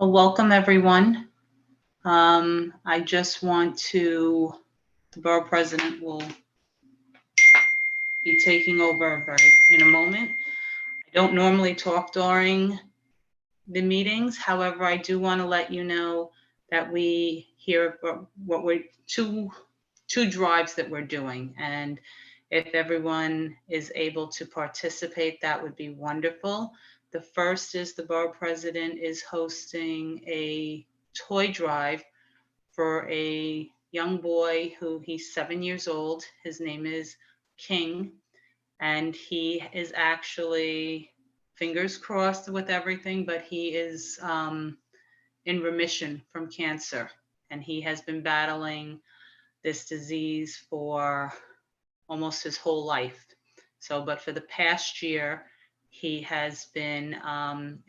Well, welcome everyone. I just want to, the Borough President will be taking over in a moment. I don't normally talk during the meetings. However, I do want to let you know that we hear what we're two drives that we're doing. And if everyone is able to participate, that would be wonderful. The first is the Borough President is hosting a toy drive for a young boy he's 7 years old. His name is King, and he is actually, fingers crossed with everything, but he is in remission from cancer. And he has been battling this disease for almost his whole life. So, but for the past year, he has been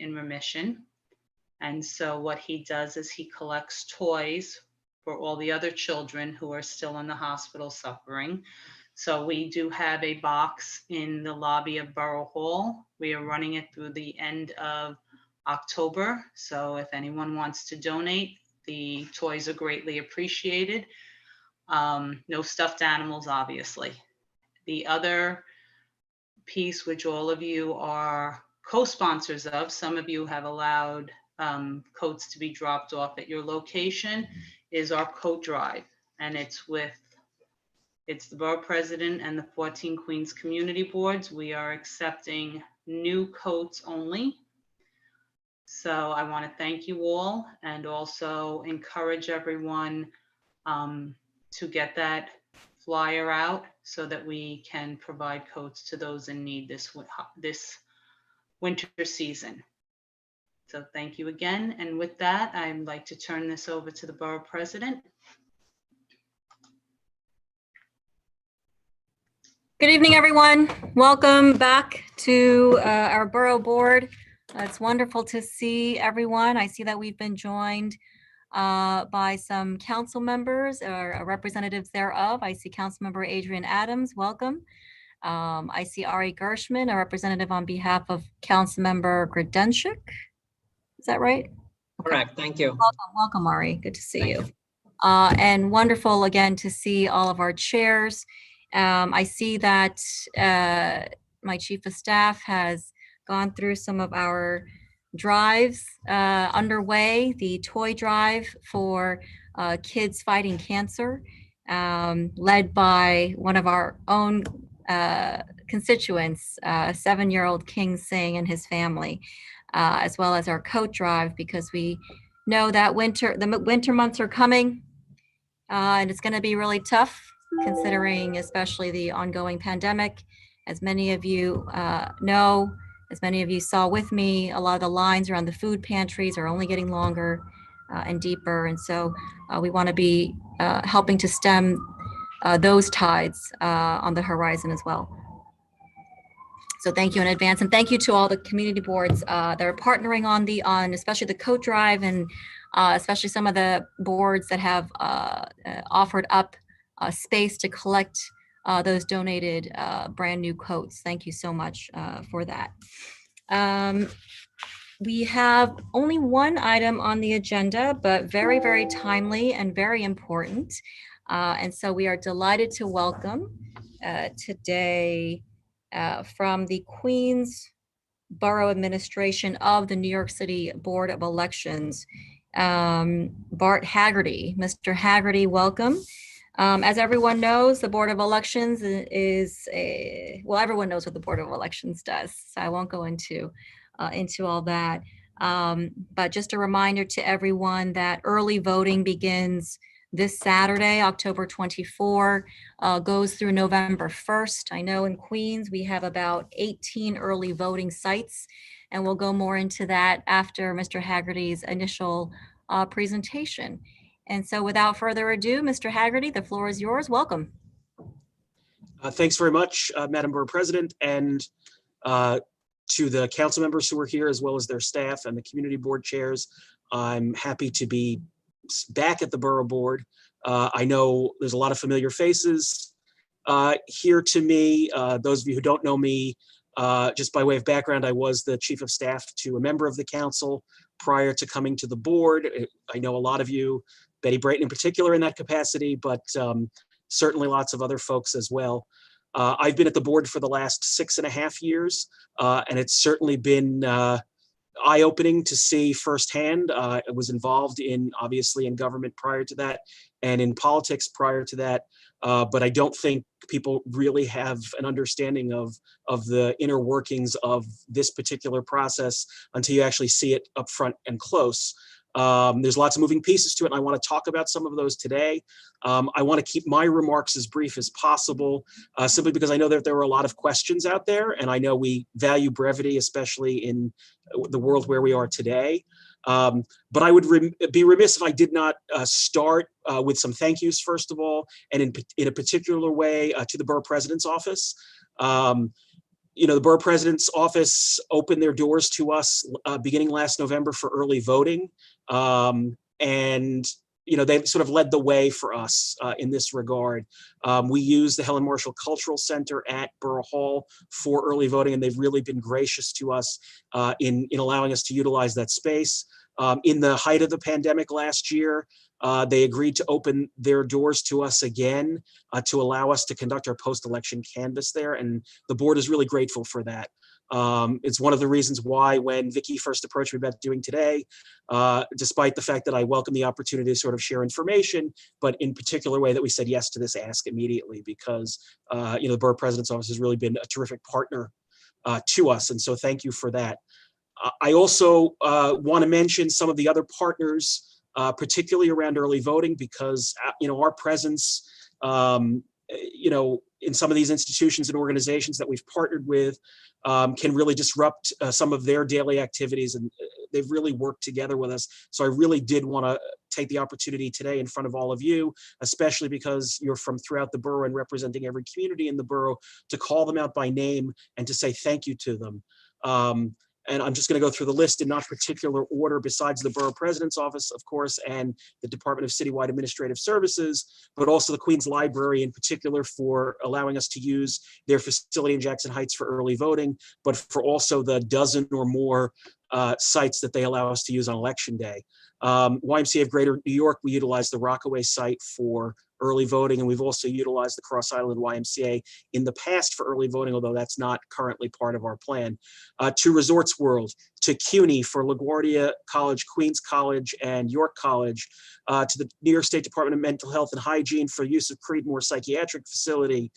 in remission. And so what he does is he collects toys for all the other children who are still in the hospital suffering. So we do have a box in the lobby of Borough Hall. We are running it through the end of October. So if anyone wants to donate, the toys are greatly appreciated. No stuffed animals, obviously. The other piece, which all of you are co-sponsors of, some of you have allowed coats to be dropped off at your location, is our coat drive. And it's the Borough President and the 14 Queens Community Boards. We are accepting new coats only. So I want to thank you all and also encourage everyone to get that flyer out so that we can provide coats to those in need this winter season. So thank you again. And with that, I'd like to turn this over to the Borough President. Good evening, everyone. Welcome back to our Borough Board. It's wonderful to see everyone. I see that we've been joined by some council members or representatives thereof. I see Councilmember Adrian Adams, welcome. I see Ari Gershman, a representative on behalf of Councilmember Grodenchik. Is that right? Okay. Correct, thank you. Welcome, Ari, good to see you. And wonderful again to see all of our chairs. I see that my chief of staff has gone through some of our drives underway, the toy drive for kids fighting cancer, led by one of our own constituents, 7-year-old King Singh and his family, as well as our coat drive, because we know that the winter months are coming, and it's going to be really tough, considering especially the ongoing pandemic. As many of you know, as many of you saw with me, a lot of the lines around the food pantries are only getting longer and deeper. And so we want to be helping to stem those tides on the horizon as well. So thank you in advance. And thank you to all the community boards that are partnering on especially the coat drive, and especially some of the boards that have offered up space to collect those donated brand new coats. Thank you so much for that. We have only one item on the agenda, but very, very timely and very important. And so we are delighted to welcome today from the Queens Borough Administration of the New York City Board of Elections, Bart Haggerty. Mr. Haggerty, welcome. As everyone knows, the Board of Elections is everyone knows what the Board of Elections does, so I won't go into all that. But just a reminder to everyone that early voting begins this Saturday, October 24, goes through November 1st. I know in Queens, we have about 18 early voting sites, and we'll go more into that after Mr. Haggerty's initial presentation. And so without further ado, Mr. Haggerty, the floor is yours. Welcome. Thanks very much, Madam Borough President, and to the council members who are here, as well as their staff and the community board chairs. I'm happy to be back at the Borough Board. I know there's a lot of familiar faces here to me. Those of you who don't know me, just by way of background, I was the chief of staff to a member of the council prior to coming to the board. I know a lot of you, Betty Brayton in particular in that capacity, but certainly lots of other folks as well. I've been at the board for the last 6.5 years, and it's certainly been eye-opening to see firsthand. I was involved obviously in government prior to that and in politics prior to that, but I don't think people really have an understanding of the inner workings of this particular process until you actually see it up front and close. There's lots of moving pieces to it, and I want to talk about some of those today. I want to keep my remarks as brief as possible, simply because I know that there were a lot of questions out there, and I know we value brevity, especially in the world where we are today. But I would be remiss if I did not start with some thank yous, first of all, and in a particular way to the Borough President's office. The Borough President's office opened their doors to us beginning last November for early voting. And they sort of led the way for us in this regard. We use the Helen Marshall Cultural Center at Borough Hall for early voting, and they've really been gracious to us in allowing us to utilize that space. In the height of the pandemic last year, they agreed to open their doors to us again to allow us to conduct our post-election canvass there, and the board is really grateful for that. It's one of the reasons why when Vicki first approached me about doing today, despite the fact that I welcome the opportunity to sort of share information, but in particular way that we said yes to this ask immediately, because the Borough President's office has really been a terrific partner to us, and so thank you for that. I also want to mention some of the other partners, particularly around early voting, because our presence in some of these institutions and organizations that we've partnered with can really disrupt some of their daily activities, and they've really worked together with us. So I really did want to take the opportunity today in front of all of you, especially because you're from throughout the borough and representing every community in the borough, to call them out by name and to say thank you to them. And I'm just going to go through the list in not particular order, besides the Borough President's office, of course, and the Department of Citywide Administrative Services, but also the Queens Library in particular for allowing us to use their facility in Jackson Heights for early voting, but for also the dozen or more sites that they allow us to use on Election Day. YMCA of Greater New York, we utilize the Rockaway site for early voting, and we've also utilized the Cross Island YMCA in the past for early voting, although that's not currently part of our plan. To Resorts World, to CUNY for LaGuardia College, Queens College, and York College, to the New York State Department of Mental Health and Hygiene for use of Creedmoor Psychiatric Facility,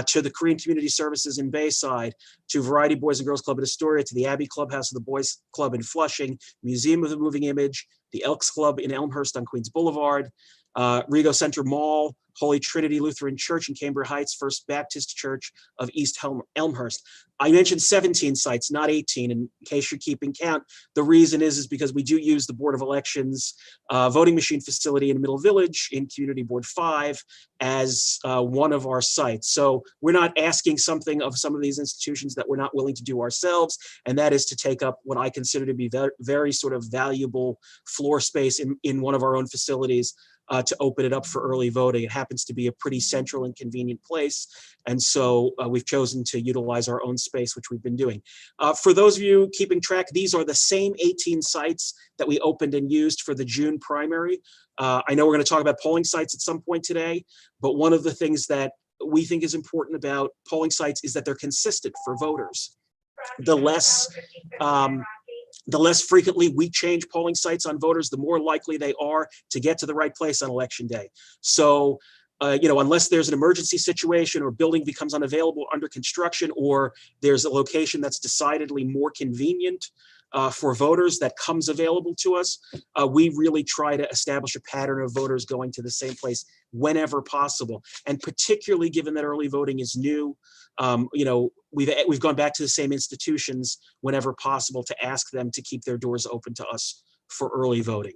to the Korean Community Services in Bayside, to Variety Boys and Girls Club in Astoria, to the Abbey Clubhouse of the Boys Club in Flushing, Museum of the Moving Image, the Elks Club in Elmhurst on Queens Boulevard, Rego Center Mall, Holy Trinity Lutheran Church in Cambridge Heights, First Baptist Church of East Elmhurst. I mentioned 17 sites, not 18, in case you're keeping count. The reason is because we do use the Board of Elections voting machine facility in Middle Village in Community Board 5 as one of our sites. So we're not asking something of some of these institutions that we're not willing to do ourselves, and that is to take up what I consider to be very, very sort of valuable floor space in one of our own facilities to open it up for early voting. It happens to be a pretty central and convenient place, and so we've chosen to utilize our own space, which we've been doing. For those of you keeping track, these are the same 18 sites that we opened and used for the June primary. I know we're going to talk about polling sites at some point today, but one of the things that we think is important about polling sites is that they're consistent for voters. The less frequently we change polling sites on voters, the more likely they are to get to the right place on Election Day. So, unless there's an emergency situation or building becomes unavailable under construction, or there's a location that's decidedly more convenient for voters that comes available to us, we really try to establish a pattern of voters going to the same place whenever possible. And particularly given that early voting is new, we've gone back to the same institutions whenever possible to ask them to keep their doors open to us for early voting.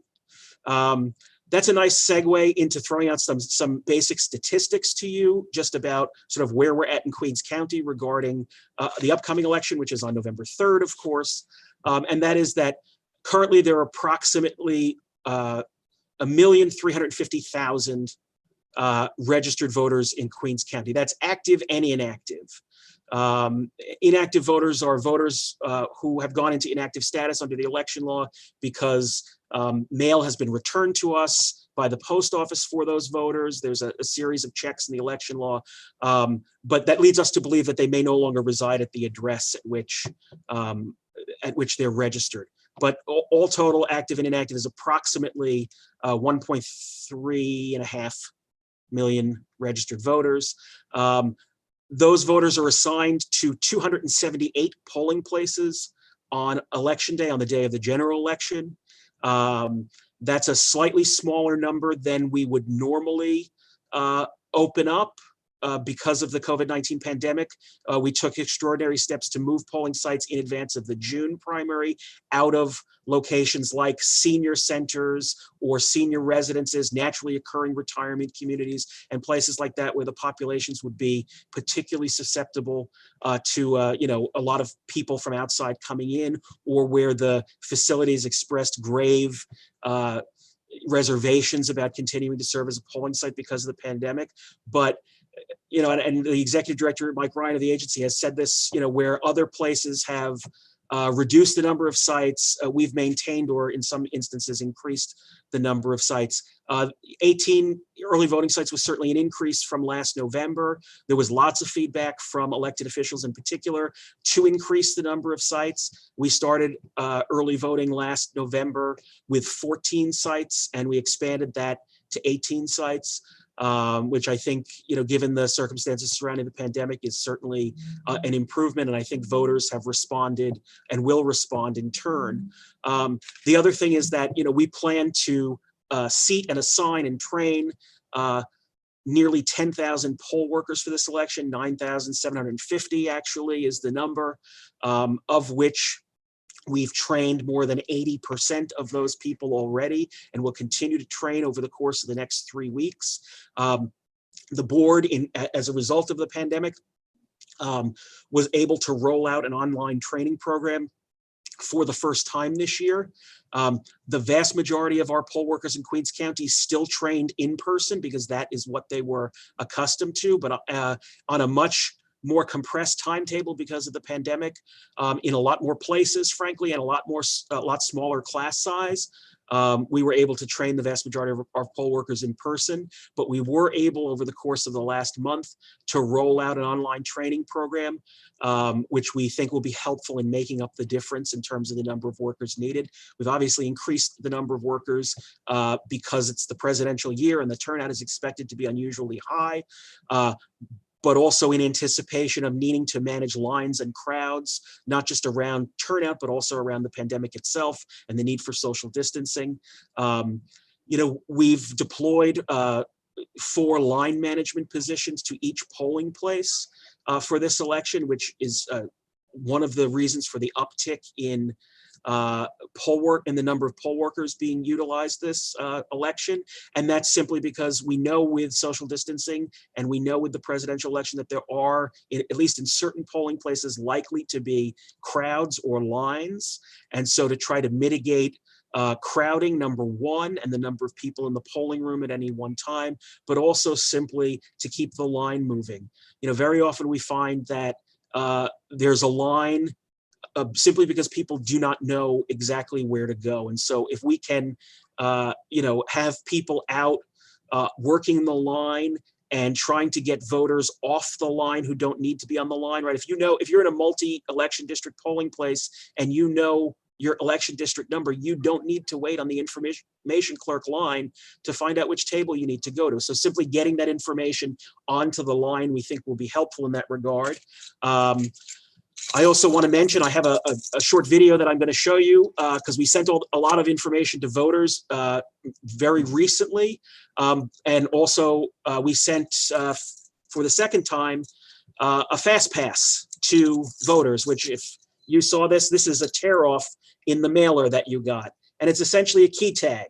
That's a nice segue into throwing out some basic statistics to you just about sort of where we're at in Queens County regarding the upcoming election, which is on November 3rd, of course. And that is that currently there are approximately 1,350,000 registered voters in Queens County. That's active and inactive. Inactive voters are voters who have gone into inactive status under the election law because mail has been returned to us by the post office for those voters. There's a series of checks in the election law, but that leads us to believe that they may no longer reside at the address at which they're registered. But all total, active and inactive, is approximately 1.3.5 million registered voters. Those voters are assigned to 278 polling places on election day, on the day of the general election. That's a slightly smaller number than we would normally open up because of the COVID-19 pandemic. We took extraordinary steps to move polling sites in advance of the June primary out of locations like senior centers or senior residences, naturally occurring retirement communities, and places like that where the populations would be particularly susceptible to a lot of people from outside coming in, or where the facilities expressed grave reservations about continuing to serve as a polling site because of the pandemic. But and the executive director, Mike Ryan of the agency, has said this, where other places have reduced the number of sites, we've maintained, or in some instances increased the number of sites. 18 early voting sites was certainly an increase from last November. There was lots of feedback from elected officials in particular to increase the number of sites. We started early voting last November with 14 sites, and we expanded that to 18 sites. Which I think, given the circumstances surrounding the pandemic, is certainly an improvement. And I think voters have responded and will respond in turn. The other thing is that, we plan to seat and assign and train nearly 10,000 poll workers for this election. 9,750 actually is the number, of which we've trained more than 80% of those people already, and will continue to train over the course of the next 3 weeks. The board, as a result of the pandemic, was able to roll out an online training program for the first time this year. The vast majority of our poll workers in Queens County still trained in person because that is what they were accustomed to, but on a much more compressed timetable because of the pandemic, in a lot more places, frankly, and a lot smaller class size. We were able to train the vast majority of our poll workers in person, but we were able, over the course of the last month, to roll out an online training program, which we think will be helpful in making up the difference in terms of the number of workers needed. We've obviously increased the number of workers because it's the presidential year and the turnout is expected to be unusually high. But also in anticipation of needing to manage lines and crowds, not just around turnout, but also around the pandemic itself and the need for social distancing. We've deployed 4 line management positions to each polling place for this election, which is one of the reasons for the uptick in the number of poll workers being utilized this election. And that's simply because we know with social distancing and we know with the presidential election that there are, at least in certain polling places, likely to be crowds or lines. And so to try to mitigate crowding, number one, and the number of people in the polling room at any one time, but also simply to keep the line moving. Very often we find that there's a line simply because people do not know exactly where to go. And so if we can, have people out working the line and trying to get voters off the line who don't need to be on the line, right? If you're in a multi-election district polling place and your election district number, you don't need to wait on the information clerk line to find out which table you need to go to. So simply getting that information onto the line, we think, will be helpful in that regard. I also want to mention, I have a short video that I'm going to show you because we sent a lot of information to voters very recently. And also we sent, for the second time, a FastPass to voters, which, if you saw this is a tear off in the mailer that you got. And it's essentially a key tag.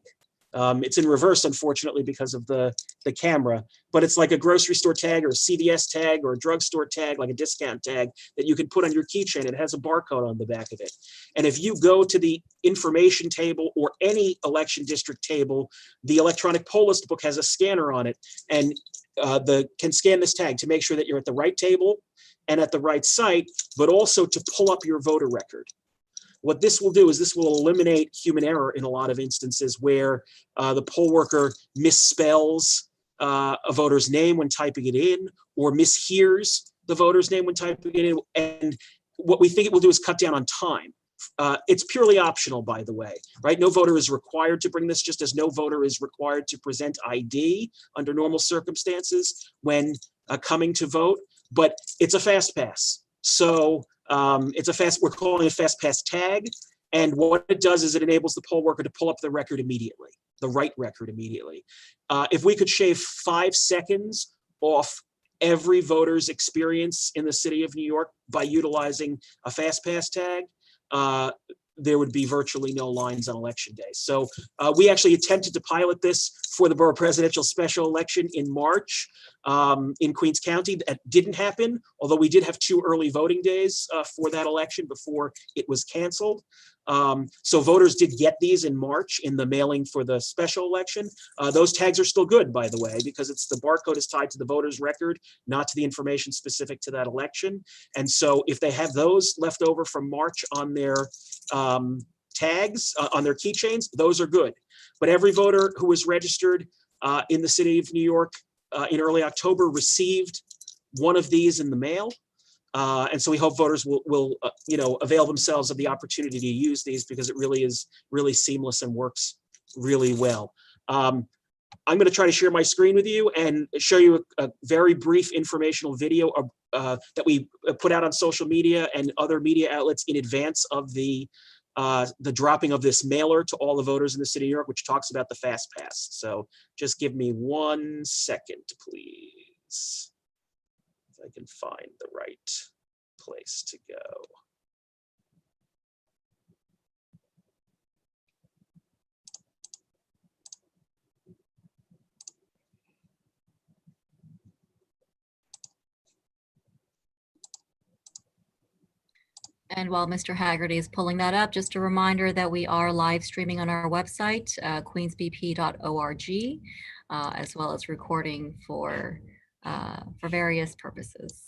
It's in reverse, unfortunately, because of the camera, but it's like a grocery store tag or a CVS tag or a drugstore tag, like a discount tag that you can put on your keychain. It has a barcode on the back of it. And if you go to the information table or any election district table, the electronic poll list book has a scanner on it, and can scan this tag to make sure that you're at the right table and at the right site, but also to pull up your voter record. What this will do is this will eliminate human error in a lot of instances where the poll worker misspells a voter's name when typing it in, or mishears the voter's name when typing it in. And what we think it will do is cut down on time. It's purely optional, by the way, right? No voter is required to bring this, just as no voter is required to present ID under normal circumstances when coming to vote, but it's a FastPass. So we're calling it a FastPass tag. And what it does is it enables the poll worker to pull up the record immediately, the right record immediately. If we could shave 5 seconds off every voter's experience in the city of New York by utilizing a FastPass tag, there would be virtually no lines on election day. So we actually attempted to pilot this for the borough presidential special election in March in Queens County. That didn't happen, although we did have 2 early voting days for that election before it was canceled. So voters did get these in March in the mailing for the special election. Those tags are still good, by the way, because the barcode is tied to the voter's record, not to the information specific to that election. And so if they have those left over from March on their tags, on their keychains, those are good. But every voter who was registered in the city of New York in early October received one of these in the mail. And so we hope voters will avail themselves of the opportunity to use these, because it really is really seamless and works really well. I'm going to try to share my screen with you and show you a very brief informational video that we put out on social media and other media outlets in advance of the dropping of this mailer to all the voters in the city of New York, which talks about the FastPass. So just give me 1 second, please. I can find the right place to go. And while Mr. Haggerty is pulling that up, just a reminder that we are live streaming on our website, queensbp.org, as well as recording for various purposes.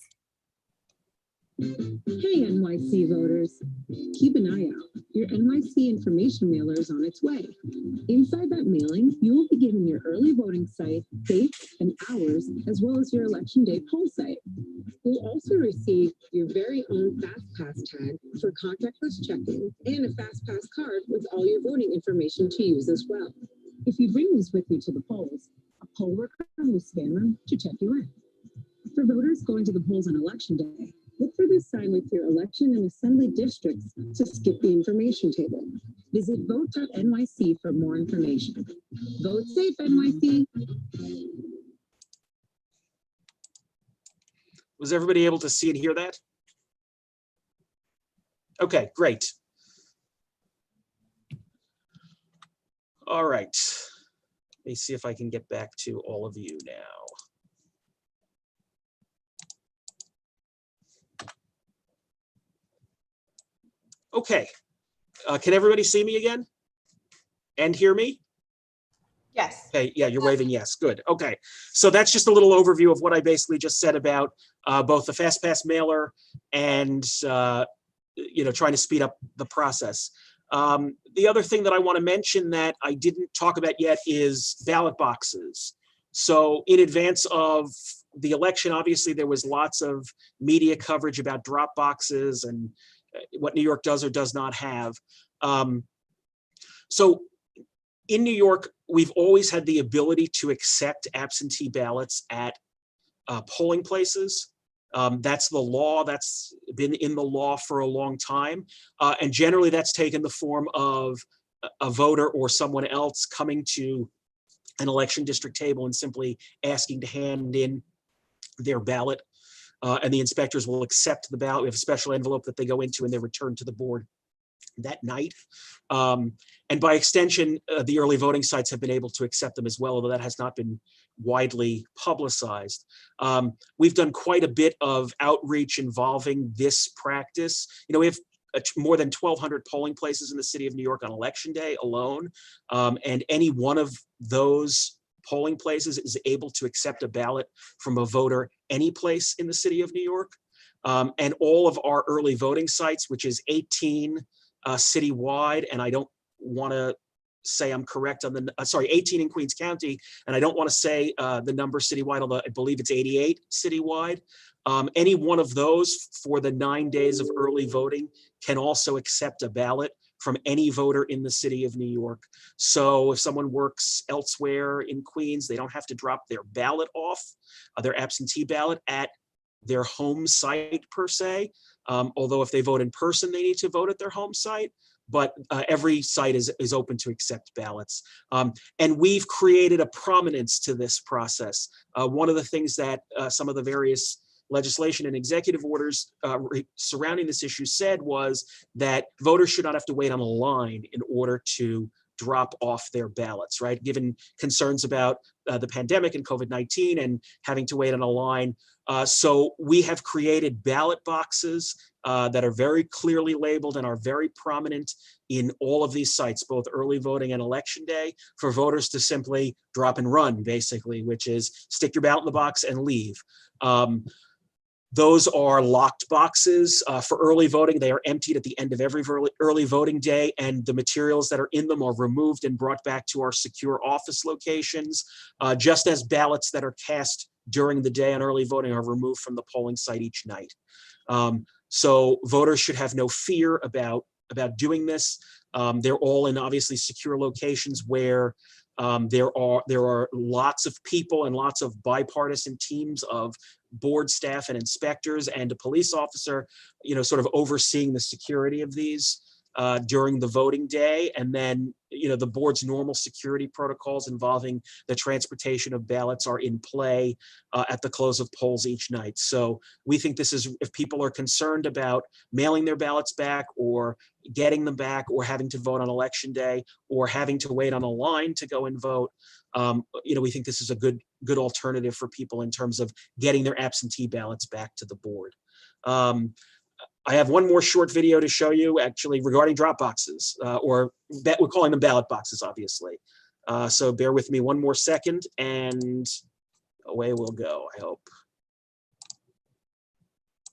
Hey NYC voters, keep an eye out. Your NYC information mailer is on its way. Inside that mailing, you will be given your early voting site, dates and hours, as well as your election day poll site. You'll also receive your very own FastPass tag for contactless check-in and a FastPass card with all your voting information to use as well. If you bring these with you to the polls, a poll worker will scan them to check you in. For voters going to the polls on election day, look for this sign with your election and assembly districts to skip the information table. Visit vote.nyc for more information. Vote safe, NYC. Was everybody able to see and hear that? Okay, great. All right. Let me see if I can get back to all of you now. Okay, can everybody see me again and hear me? Yes. Okay, yeah, you're waving yes, good. Okay, so that's just a little overview of what I basically just said about both the FastPass mailer and trying to speed up the process. The other thing that I want to mention that I didn't talk about yet is ballot boxes. So in advance of the election, obviously there was lots of media coverage about drop boxes and what New York does or does not have. So in New York, we've always had the ability to accept absentee ballots at polling places. That's the law. That's been in the law for a long time. And generally that's taken the form of a voter or someone else coming to an election district table and simply asking to hand in their ballot. And the inspectors will accept the ballot. We have a special envelope that they go into and they're returned to the board that night. And by extension, the early voting sites have been able to accept them as well, although that has not been widely publicized. We've done quite a bit of outreach involving this practice. We have more than 1,200 polling places in the city of New York on election day alone. And any one of those polling places is able to accept a ballot from a voter any place in the city of New York. And all of our early voting sites, which is 18 citywide, and I don't want to say I'm correct on the, sorry, 18 in Queens County, and I don't want to say the number citywide, although I believe it's 88 citywide. Any one of those for the 9 days of early voting can also accept a ballot from any voter in the city of New York. So if someone works elsewhere in Queens, they don't have to drop their ballot off, their absentee ballot at their home site per se. Although if they vote in person, they need to vote at their home site. But every site is open to accept ballots. And we've created a prominence to this process. One of the things that some of the various legislation and executive orders surrounding this issue said was that voters should not have to wait on a line in order to drop off their ballots, right? Given concerns about the pandemic and COVID-19 and having to wait on a line. So we have created ballot boxes that are very clearly labeled and are very prominent in all of these sites, both early voting and election day, for voters to simply drop and run, basically, which is stick your ballot in the box and leave. Those are locked boxes for early voting. They are emptied at the end of every early voting day, and the materials that are in them are removed and brought back to our secure office locations, just as ballots that are cast during the day on early voting are removed from the polling site each night. So voters should have no fear about doing this. They're all in obviously secure locations where there are lots of people and lots of bipartisan teams of board staff and inspectors and a police officer, sort of overseeing the security of these during the voting day. And then, the board's normal security protocols involving the transportation of ballots are in play at the close of polls each night. So we think this is, if people are concerned about mailing their ballots back or getting them back or having to vote on election day or having to wait on a line to go and vote, we think this is a good alternative for people in terms of getting their absentee ballots back to the board. I have one more short video to show you actually regarding drop boxes, or we're calling them ballot boxes, obviously. So bear with me one more second and away we'll go, I hope.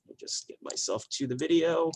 Let me just get myself to the video.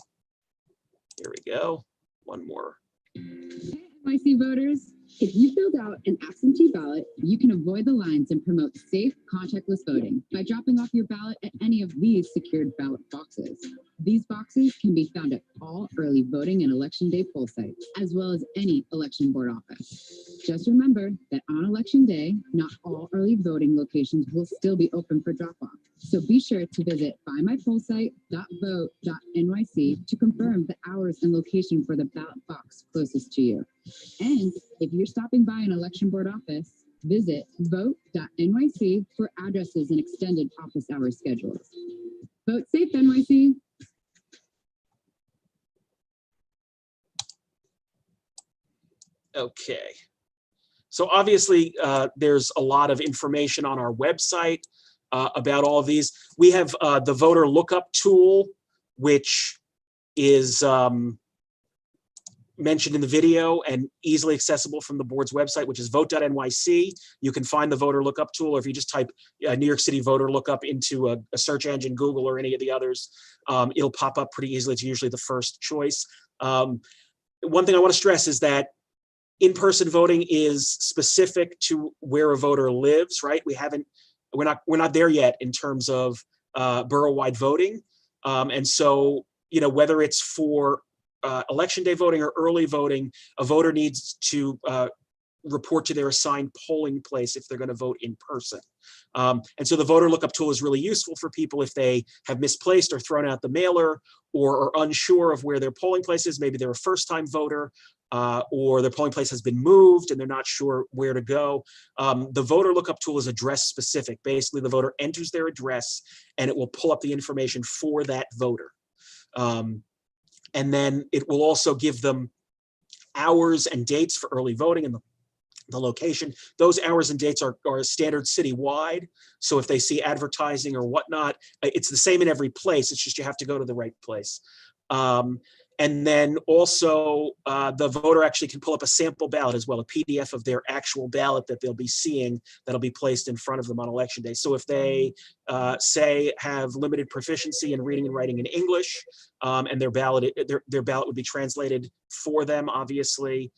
Here we go. One more. NYC voters, if you filled out an absentee ballot, you can avoid the lines and promote safe, contactless voting by dropping off your ballot at any of these secured ballot boxes. These boxes can be found at all early voting and election day poll sites, as well as any election board office. Just remember that on election day, not all early voting locations will still be open for drop-off. So be sure to visit findmypollsite.vote.nyc to confirm the hours and location for the ballot box closest to you. And if you're stopping by an election board office, visit vote.nyc for addresses and extended office hour schedules. Vote safe, NYC. Okay. So obviously, there's a lot of information on our website about all of these. We have the voter lookup tool, which is mentioned in the video and easily accessible from the board's website, which is vote.nyc. You can find the voter lookup tool, or if you just type New York City voter lookup into a search engine, Google or any of the others, it'll pop up pretty easily. It's usually the first choice. One thing I want to stress is that in-person voting is specific to where a voter lives, right? We're not there yet in terms of borough-wide voting. And so, whether it's for election day voting or early voting, a voter needs to report to their assigned polling place if they're going to vote in person. And so the voter lookup tool is really useful for people if they have misplaced or thrown out the mailer or are unsure of where their polling place is. Maybe they're a first-time voter or their polling place has been moved and they're not sure where to go. The voter lookup tool is address specific. Basically, the voter enters their address and it will pull up the information for that voter. And then it will also give them hours and dates for early voting and the location. Those hours and dates are standard citywide. So if they see advertising or whatnot, it's the same in every place. It's just you have to go to the right place. And then also the voter actually can pull up a sample ballot as well, a PDF of their actual ballot that they'll be seeing that'll be placed in front of them on election day. So if they say have limited proficiency in reading and writing in English, and their ballot would be translated for them, obviously,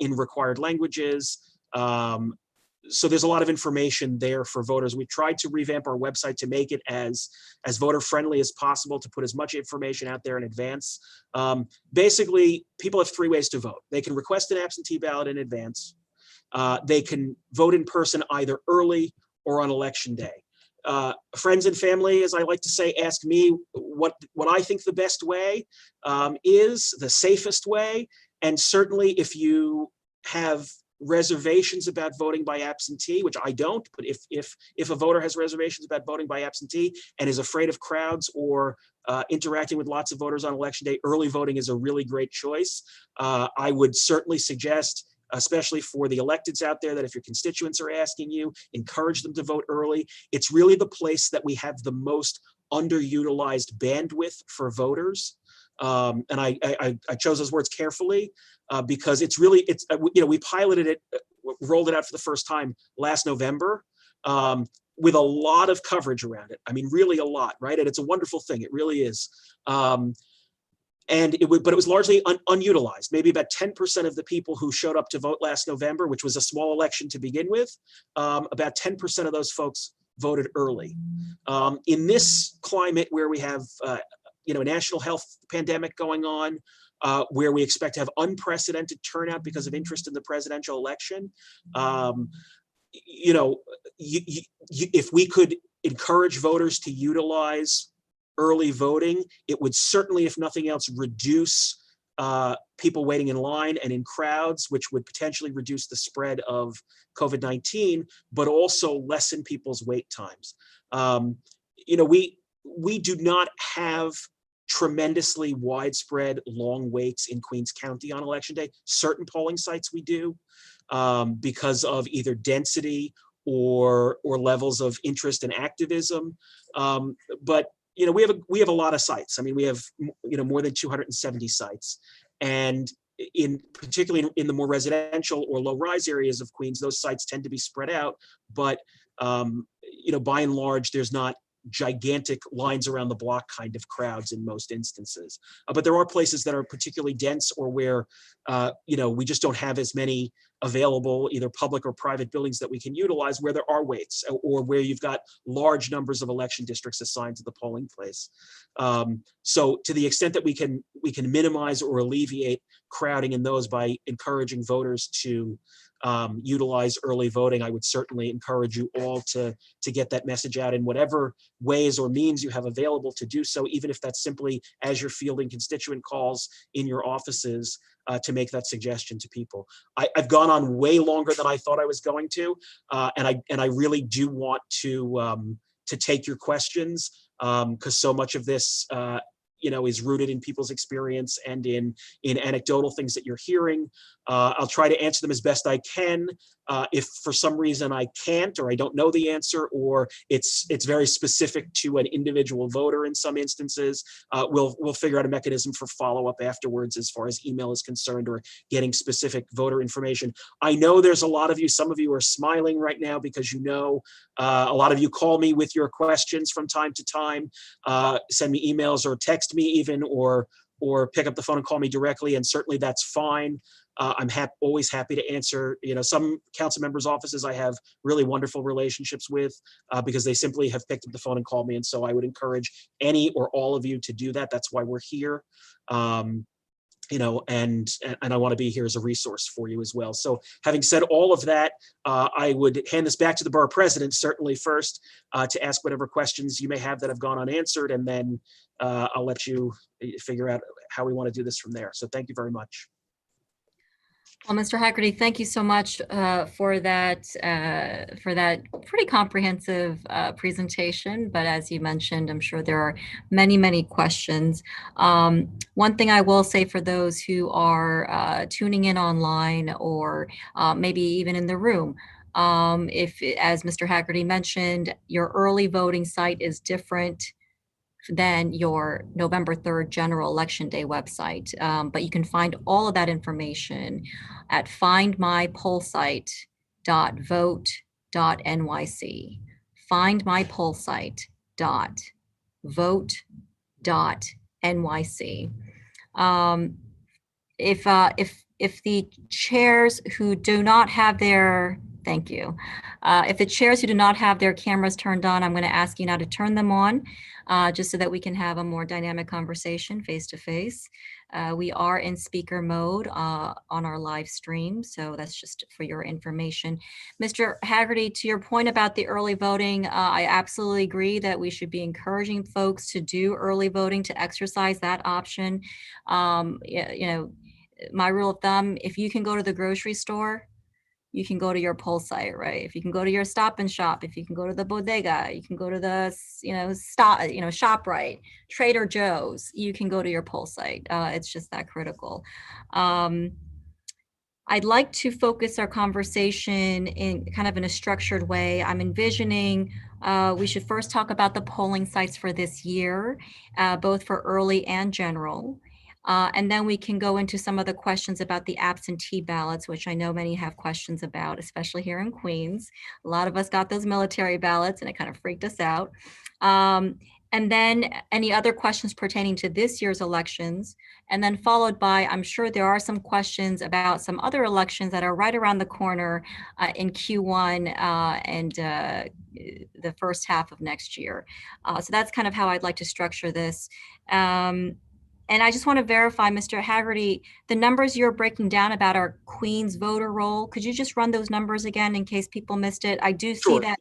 in required languages. So there's a lot of information there for voters. We tried to revamp our website to make it as voter friendly as possible, to put as much information out there in advance. Basically, people have 3 ways to vote. They can request an absentee ballot in advance. They can vote in person either early or on election day. Friends and family, as I like to say, ask me what I think the best way is, the safest way. And certainly if you have reservations about voting by absentee, which I don't, but if a voter has reservations about voting by absentee and is afraid of crowds or interacting with lots of voters on election day, early voting is a really great choice. I would certainly suggest, especially for the electeds out there, that if your constituents are asking you, encourage them to vote early. It's really the place that we have the most underutilized bandwidth for voters. And I chose those words carefully because we piloted it, rolled it out for the first time last November with a lot of coverage around it. I mean, really a lot, right? And it's a wonderful thing. It really is. But it was largely unutilized. Maybe about 10% of the people who showed up to vote last November, which was a small election to begin with, about 10% of those folks voted early. In this climate where we have a national health pandemic going on, where we expect to have unprecedented turnout because of interest in the presidential election, if we could encourage voters to utilize early voting, it would certainly, if nothing else, reduce people waiting in line and in crowds, which would potentially reduce the spread of COVID-19, but also lessen people's wait times. We do not have tremendously widespread long waits in Queens County on election day. Certain polling sites we do because of either density or levels of interest and activism. But we have a lot of sites. I mean, we have more than 270 sites, and particularly in the more residential or low-rise areas of Queens, those sites tend to be spread out. But by and large, there's not gigantic lines around the block kind of crowds in most instances. But there are places that are particularly dense or where, we just don't have as many available, either public or private buildings that we can utilize, where there are waits or where you've got large numbers of election districts assigned to the polling place. So to the extent that we can minimize or alleviate crowding in those by encouraging voters to utilize early voting, I would certainly encourage you all to get that message out in whatever ways or means you have available to do so, even if that's simply as you're fielding constituent calls in your offices, to make that suggestion to people. I've gone on way longer than I thought I was going to, and I really do want to take your questions, because so much of this is rooted in people's experience and in anecdotal things that you're hearing. I'll try to answer them as best I can. If for some reason I can't, or I don't know the answer, or it's very specific to an individual voter in some instances, we'll figure out a mechanism for follow-up afterwards as far as email is concerned, or getting specific voter information. I know there's a lot of you, some of you are smiling right now because a lot of you call me with your questions from time to time, send me emails or text me even, or pick up the phone and call me directly, and certainly that's fine. I'm always happy to answer. Some council members' offices I have really wonderful relationships with because they simply have picked up the phone and called me, and so I would encourage any or all of you to do that. That's why we're here. And I want to be here as a resource for you as well. So having said all of that, I would hand this back to the Borough President, certainly first, to ask whatever questions you may have that have gone unanswered, and then I'll let you figure out how we want to do this from there. So thank you very much. Well, Mr. Haggerty, thank you so much for that pretty comprehensive presentation. But as you mentioned, I'm sure there are many, many questions. One thing I will say for those who are tuning in online or maybe even in the room, if, as Mr. Haggerty mentioned, your early voting site is different than your November 3rd general election day website. But you can find all of that information at findmypollsite.vote.nyc. Findmypollsite.vote.nyc. If the chairs who do not have their, thank you. If the chairs who do not have their cameras turned on, I'm going to ask you now to turn them on, just so that we can have a more dynamic conversation face to face. We are in speaker mode on our live stream, so that's just for your information. Mr. Haggerty, to your point about the early voting, I absolutely agree that we should be encouraging folks to do early voting, to exercise that option. You know, my rule of thumb, if you can go to the grocery store, you can go to your poll site, right? If you can go to your Stop and Shop, if you can go to the bodega, you can go to the, ShopRite, Trader Joe's, you can go to your poll site. It's just that critical. I'd like to focus our conversation in kind of in a structured way. I'm envisioning we should first talk about the polling sites for this year, both for early and general. And then we can go into some of the questions about the absentee ballots, which I know many have questions about, especially here in Queens. A lot of us got those military ballots and it kind of freaked us out. And then any other questions pertaining to this year's elections, and then followed by, I'm sure there are some questions about some other elections that are right around the corner in Q1 and the first half of next year. So that's kind of how I'd like to structure this. And I just want to verify, Mr. Haggerty, the numbers you're breaking down about our Queens voter roll, could you just run those numbers again in case people missed it? I do see Sure. that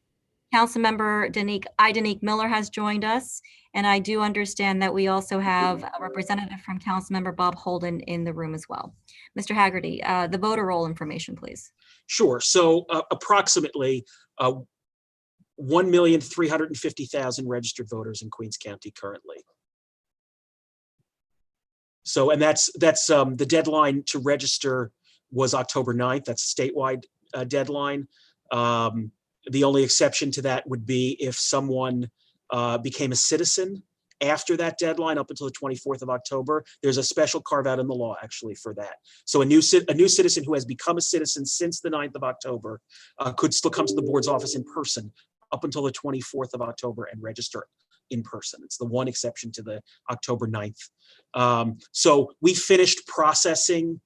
Councilmember Danique Miller has joined us, and I do understand that we also have a representative from Councilmember Bob Holden in the room as well. Mr. Haggerty, the voter roll information, please. Sure. So approximately 1,350,000 registered voters in Queens County currently. So, and that's the deadline to register was October 9th. That's a statewide deadline. The only exception to that would be if someone became a citizen after that deadline up until the 24th of October. There's a special carve out in the law actually for that. So a new citizen who has become a citizen since the 9th of October could still come to the board's office in person up until the 24th of October and register in person. It's the one exception to the October 9th. So we finished processing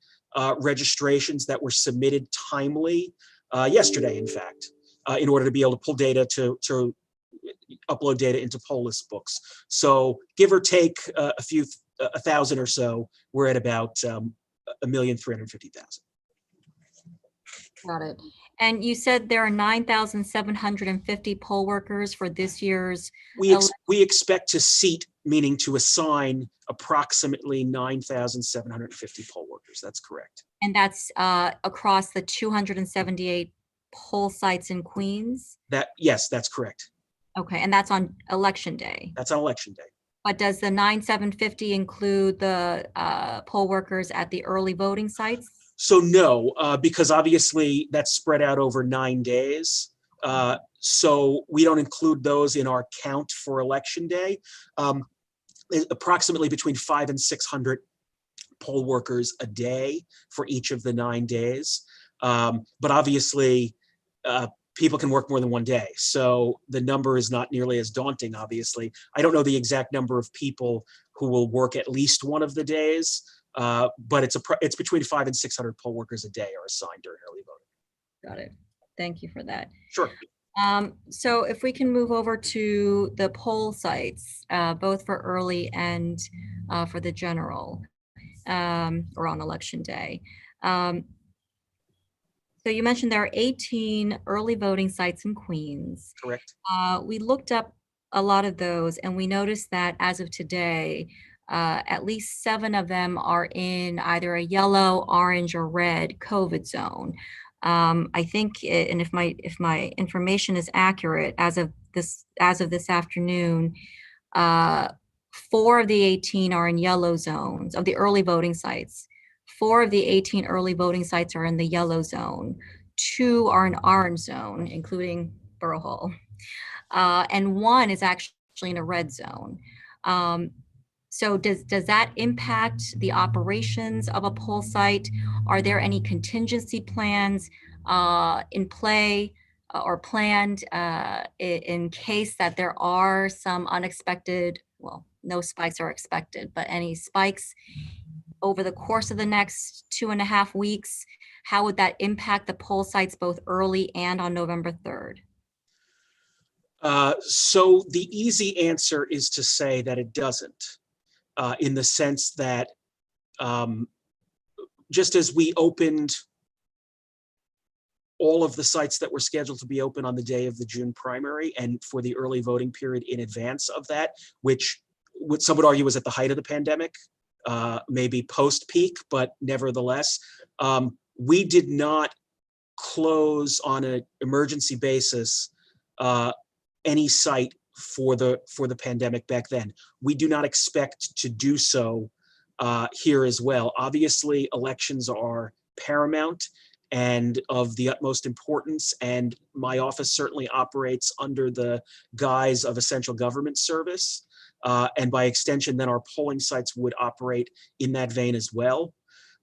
registrations that were submitted timely yesterday, in fact, in order to be able to pull data to upload data into poll list books. So give or take a thousand or so, we're at about 1,350,000. Got it. And you said there are 9,750 poll workers for this year's. We expect to seat, meaning to assign approximately 9,750 poll workers. That's correct. And that's across the 278 poll sites in Queens? Yes, that's correct. Okay, and that's on election day? That's on election day. But does the 9,750 include the poll workers at the early voting sites? So no, because obviously that's spread out over 9 days. So we don't include those in our count for election day. Approximately between 500 and 600 poll workers a day for each of the 9 days. But obviously people can work more than 1 day. So the number is not nearly as daunting, obviously. I don't know the exact number of people who will work at least one of the days, but it's between 500 and 600 poll workers a day are assigned during early voting. Got it. Thank you for that. Sure. So if we can move over to the poll sites, both for early and for the general, or on election day. So you mentioned there are 18 early voting sites in Queens. Correct. We looked up a lot of those and we noticed that as of today, at least 7 of them are in either a yellow, orange, or red COVID zone. I think, and if my information is accurate, as of this afternoon, 4 of the 18 are in yellow zones of the early voting sites. 4 of the 18 early voting sites are in the yellow zone. 2 are in orange zone, including Borough Hall, and 1 is actually in a red zone. So does that impact the operations of a poll site? Are there any contingency plans in play or planned in case that there are some unexpected, well, no spikes are expected, but any spikes over the course of the next 2.5 weeks? How would that impact the poll sites both early and on November 3rd? So the easy answer is to say that it doesn't, in the sense that just as we opened all of the sites that were scheduled to be open on the day of the June primary and for the early voting period in advance of that, which some would argue was at the height of the pandemic, maybe post-peak, but nevertheless, we did not close on an emergency basis any site for the pandemic back then. We do not expect to do so here as well. Obviously, elections are paramount and of the utmost importance, and my office certainly operates under the guise of essential government service. And by extension, then our polling sites would operate in that vein as well.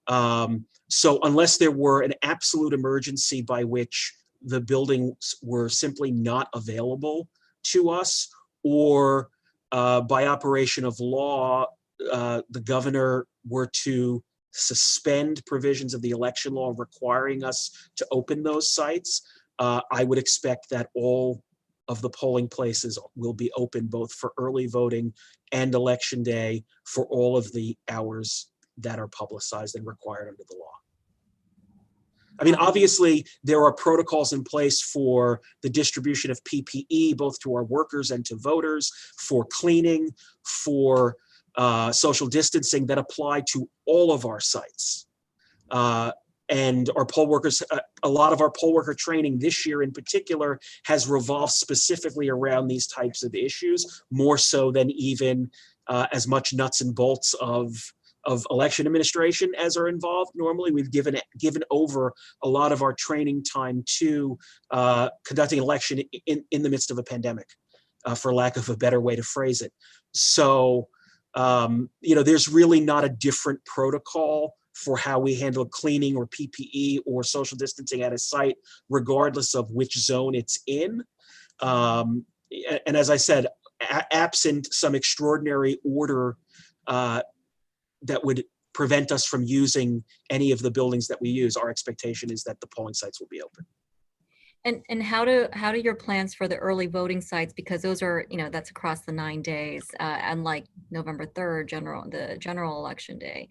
So unless there were an absolute emergency by which the buildings were simply not available to us, or by operation of law, the governor were to suspend provisions of the election law requiring us to open those sites, I would expect that all of the polling places will be open both for early voting and election day for all of the hours that are publicized and required under the law. I mean, obviously, there are protocols in place for the distribution of PPE, both to our workers and to voters, for cleaning, for social distancing that apply to all of our sites. And our poll workers, a lot of our poll worker training this year in particular has revolved specifically around these types of issues, more so than even as much nuts and bolts of election administration as are involved. Normally, we've given over a lot of our training time to conducting an election in the midst of a pandemic, for lack of a better way to phrase it. So, there's really not a different protocol for how we handle cleaning or PPE or social distancing at a site, regardless of which zone it's in. And as I said, absent some extraordinary order that would prevent us from using any of the buildings that we use, our expectation is that the polling sites will be open. And how do your plans for the early voting sites, because those are, that's across the 9 days, unlike November 3rd, the general election day.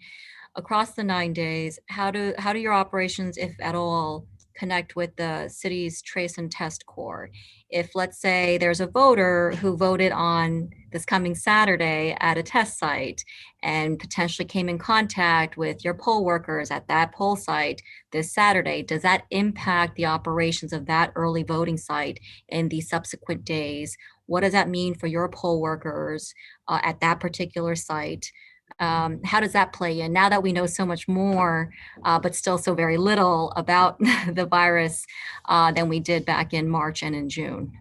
Across the 9 days, how do your operations, if at all, connect with the city's trace and test core? If, let's say, there's a voter who voted on this coming Saturday at a test site and potentially came in contact with your poll workers at that poll site this Saturday, does that impact the operations of that early voting site in the subsequent days? What does that mean for your poll workers at that particular site? How does that play in now that we know so much more, but still so very little about the virus than we did back in March and in June?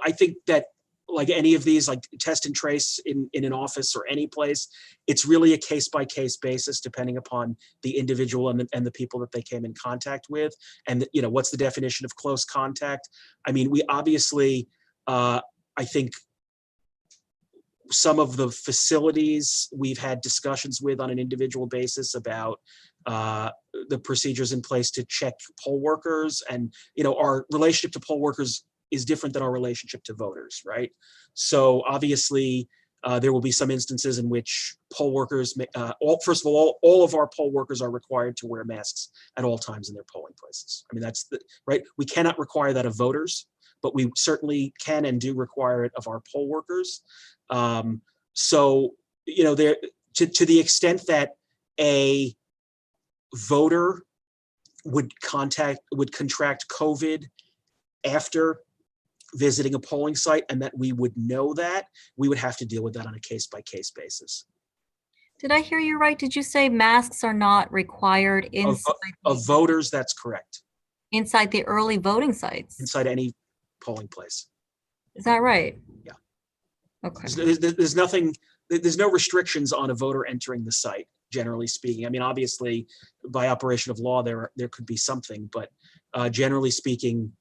I think that like any of these, like test and trace in an office or any place, it's really a case-by-case basis depending upon the individual and the people that they came in contact with. And, what's the definition of close contact? I mean, we obviously, I think, some of the facilities we've had discussions with on an individual basis about the procedures in place to check poll workers, and our relationship to poll workers is different than our relationship to voters, right? So obviously there will be some instances in which poll workers first of all of our poll workers are required to wear masks at all times in their polling places. I mean, that's right. We cannot require that of voters, but we certainly can and do require it of our poll workers. So, there to the extent that a voter would contract COVID after visiting a polling site, and that we would know that, we would have to deal with that on a case-by-case basis. Did I hear you right? Did you say masks are not required inside of voters? That's correct. Inside the early voting sites? Inside any polling place. Is that right? Yeah. Okay. There's nothing, there's no restrictions on a voter entering the site, generally speaking. I mean, obviously, by operation of law, there could be something, but generally speaking,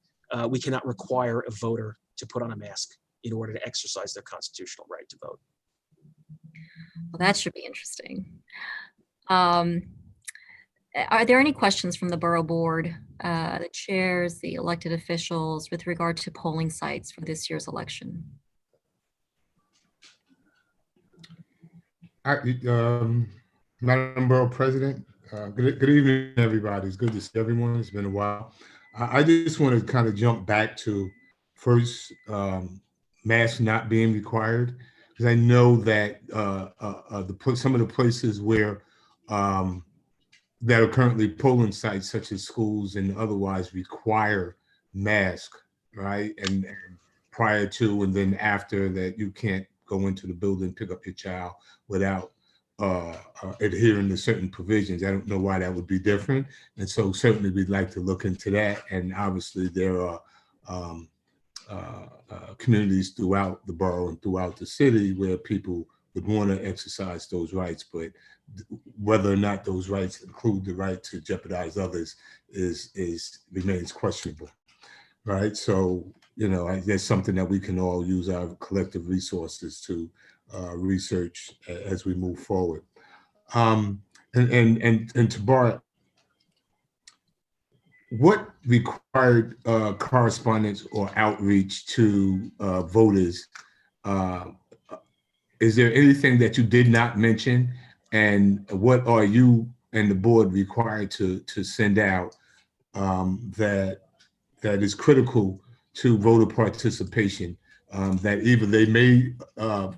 we cannot require a voter to put on a mask in order to exercise their constitutional right to vote. Well, that should be interesting. Are there any questions from the borough board, the chairs, the elected officials with regard to polling sites for this year's election? Madam Borough President, good evening, everybody. It's good to see everyone. It's been a while. I just want to kind of jump back to first, masks not being required, because I know that some of the places where that are currently polling sites, such as schools and otherwise, require masks, right? And prior to and then after that, you can't go into the building, pick up your child without adhering to certain provisions. I don't know why that would be different. And so certainly we'd like to look into that. And obviously there are communities throughout the borough and throughout the city where people would want to exercise those rights, but whether or not those rights include the right to jeopardize others remains questionable, right? So, you know, that's something that we can all use our collective resources to research as we move forward. And to Bart, what required correspondence or outreach to voters? Is there anything that you did not mention? And what are you and the board required to send out that is critical to voter participation, that either they may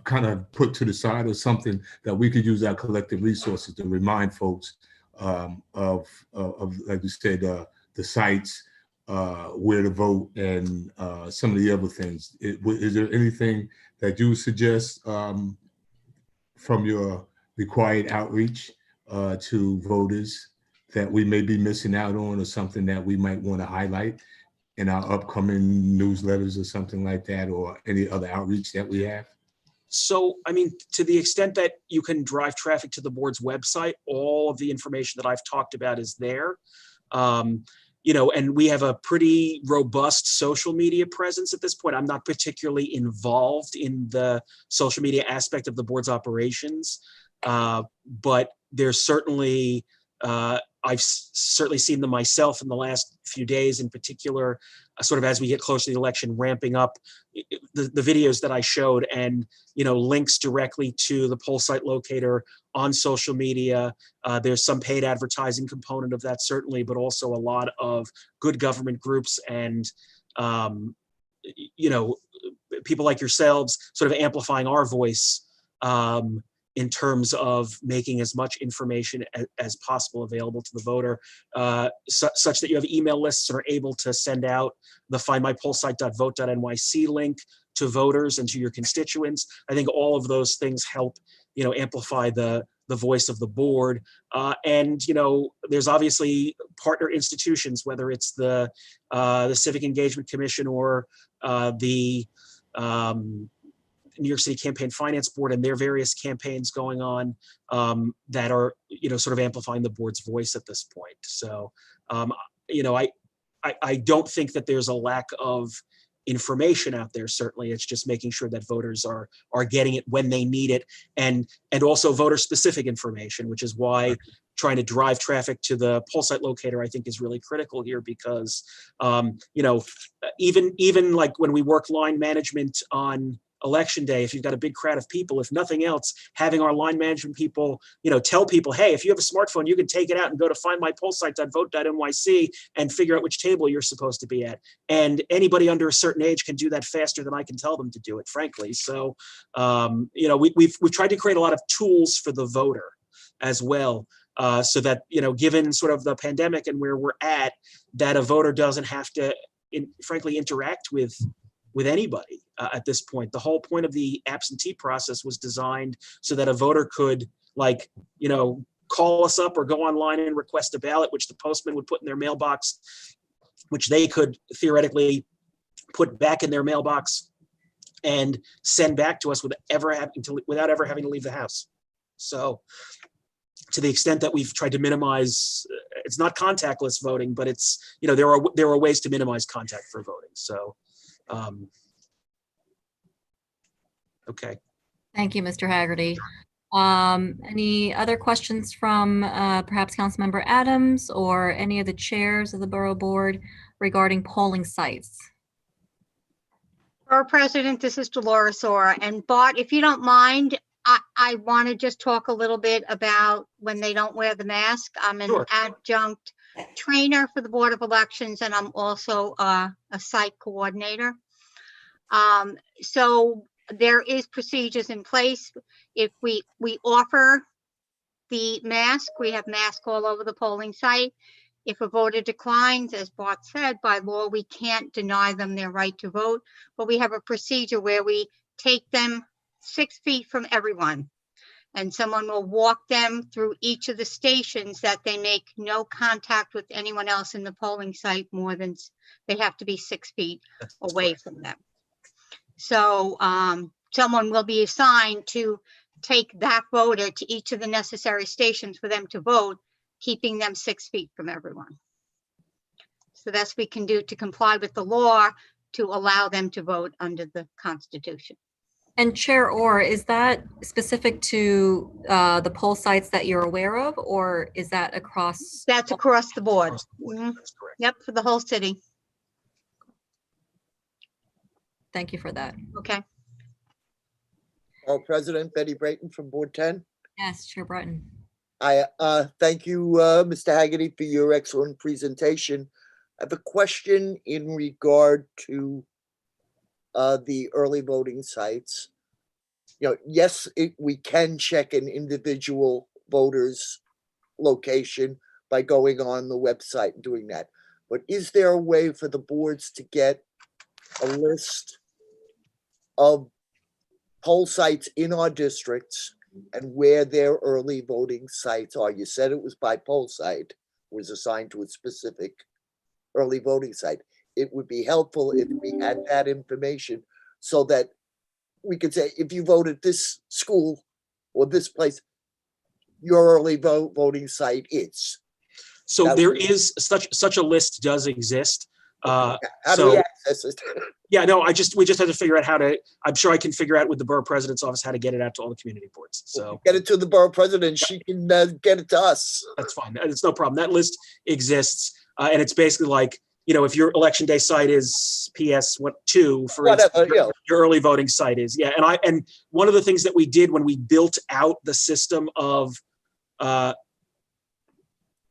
kind of put to the side or something that we could use our collective resources to remind folks of like you said, the sites, where to vote, and some of the other things. Is there anything that you would suggest from your required outreach to voters that we may be missing out on, or something that we might want to highlight in our upcoming newsletters or something like that, or any other outreach that we have? So, I mean, to the extent that you can drive traffic to the board's website, all of the information that I've talked about is there. You know, and we have a pretty robust social media presence at this point. I'm not particularly involved in the social media aspect of the board's operations, but there's certainly, I've certainly seen them myself in the last few days, in particular, sort of as we get closer to the election, ramping up the videos that I showed, and, you know, links directly to the poll site locator on social media. There's some paid advertising component of that, certainly, but also a lot of good government groups and, you know, people like yourselves sort of amplifying our voice in terms of making as much information as possible available to the voter, such that you have email lists and are able to send out the findmypollsite.vote.nyc link to voters and to your constituents. I think all of those things help, you know, amplify the voice of the board. And, you know, there's obviously partner institutions, whether it's the Civic Engagement Commission or the New York City Campaign Finance Board and their various campaigns going on that are, you know, sort of amplifying the board's voice at this point. So, you know, I don't think that there's a lack of information out there. Certainly, it's just making sure that voters are getting it when they need it, and also voter specific information, which is why trying to drive traffic to the poll site locator, I think, is really critical here, because, you know, even like when we work line management on election day, if you've got a big crowd of people, if nothing else, having our line management people, you know, tell people, hey, if you have a smartphone, you can take it out and go to findmypollsite.vote.nyc and figure out which table you're supposed to be at. And anybody under a certain age can do that faster than I can tell them to do it, frankly. So, you know, we've tried to create a lot of tools for the voter as well, so that, you know, given sort of the pandemic and where we're at, that a voter doesn't have to, frankly, interact with anybody at this point. The whole point of the absentee process was designed so that a voter could, like, you know, call us up or go online and request a ballot, which the postman would put in their mailbox, which they could theoretically put back in their mailbox and send back to us without ever having to leave the house. So to the extent that we've tried to minimize, it's not contactless voting, but it's, there are ways to minimize contact for voting. So, okay. Thank you, Mr. Haggerty. Any other questions from perhaps Councilmember Adams or any of the chairs of the Borough Board regarding polling sites? Borough President, this is Dolores Orr. And Bart, if you don't mind, I want to just talk a little bit about when they don't wear the mask. I'm an Sure. adjunct trainer for the Board of Elections, and I'm also a site coordinator. So there is procedures in place. If we offer the mask, we have masks all over the polling site. If a voter declines, as Bart said, by law, we can't deny them their right to vote, but we have a procedure where we take them 6 feet from everyone, and someone will walk them through each of the stations that they make no contact with anyone else in the polling site more than, they have to be 6 feet away from them. So someone will be assigned to take that voter to each of the necessary stations for them to vote, keeping them 6 feet from everyone. So that's what we can do to comply with the law to allow them to vote under the Constitution. And Chair Orr, is that specific to the poll sites that you're aware of, or is that across? That's across the board. Mhm. That's correct. Yep, for the whole city. Thank you for that. Okay. Borough President Betty Brayton from Board 10. Yes, Chair Breton. I thank you, Mr. Haggerty, for your excellent presentation. I have a question in regard to the early voting sites. Yes, we can check an individual voter's location by going on the website and doing that. But is there a way for the boards to get a list of poll sites in our districts and where their early voting sites are? You said it was by poll site, was assigned to a specific early voting site. It would be helpful if we had that information so that we could say, if you vote at this school or this place, your early voting site is. So there is such a list does exist. How do we access it? Yeah, no, we just have to figure out how to, I'm sure I can figure out with the Borough President's office how to get it out to all the community boards. So Get it to the Borough President, she can get it to us. that's fine. It's no problem. That list exists. And it's basically like, if your election day site is PS2, for Whatever, instance, your early voting site is. Yeah. And one of the things that we did when we built out the system of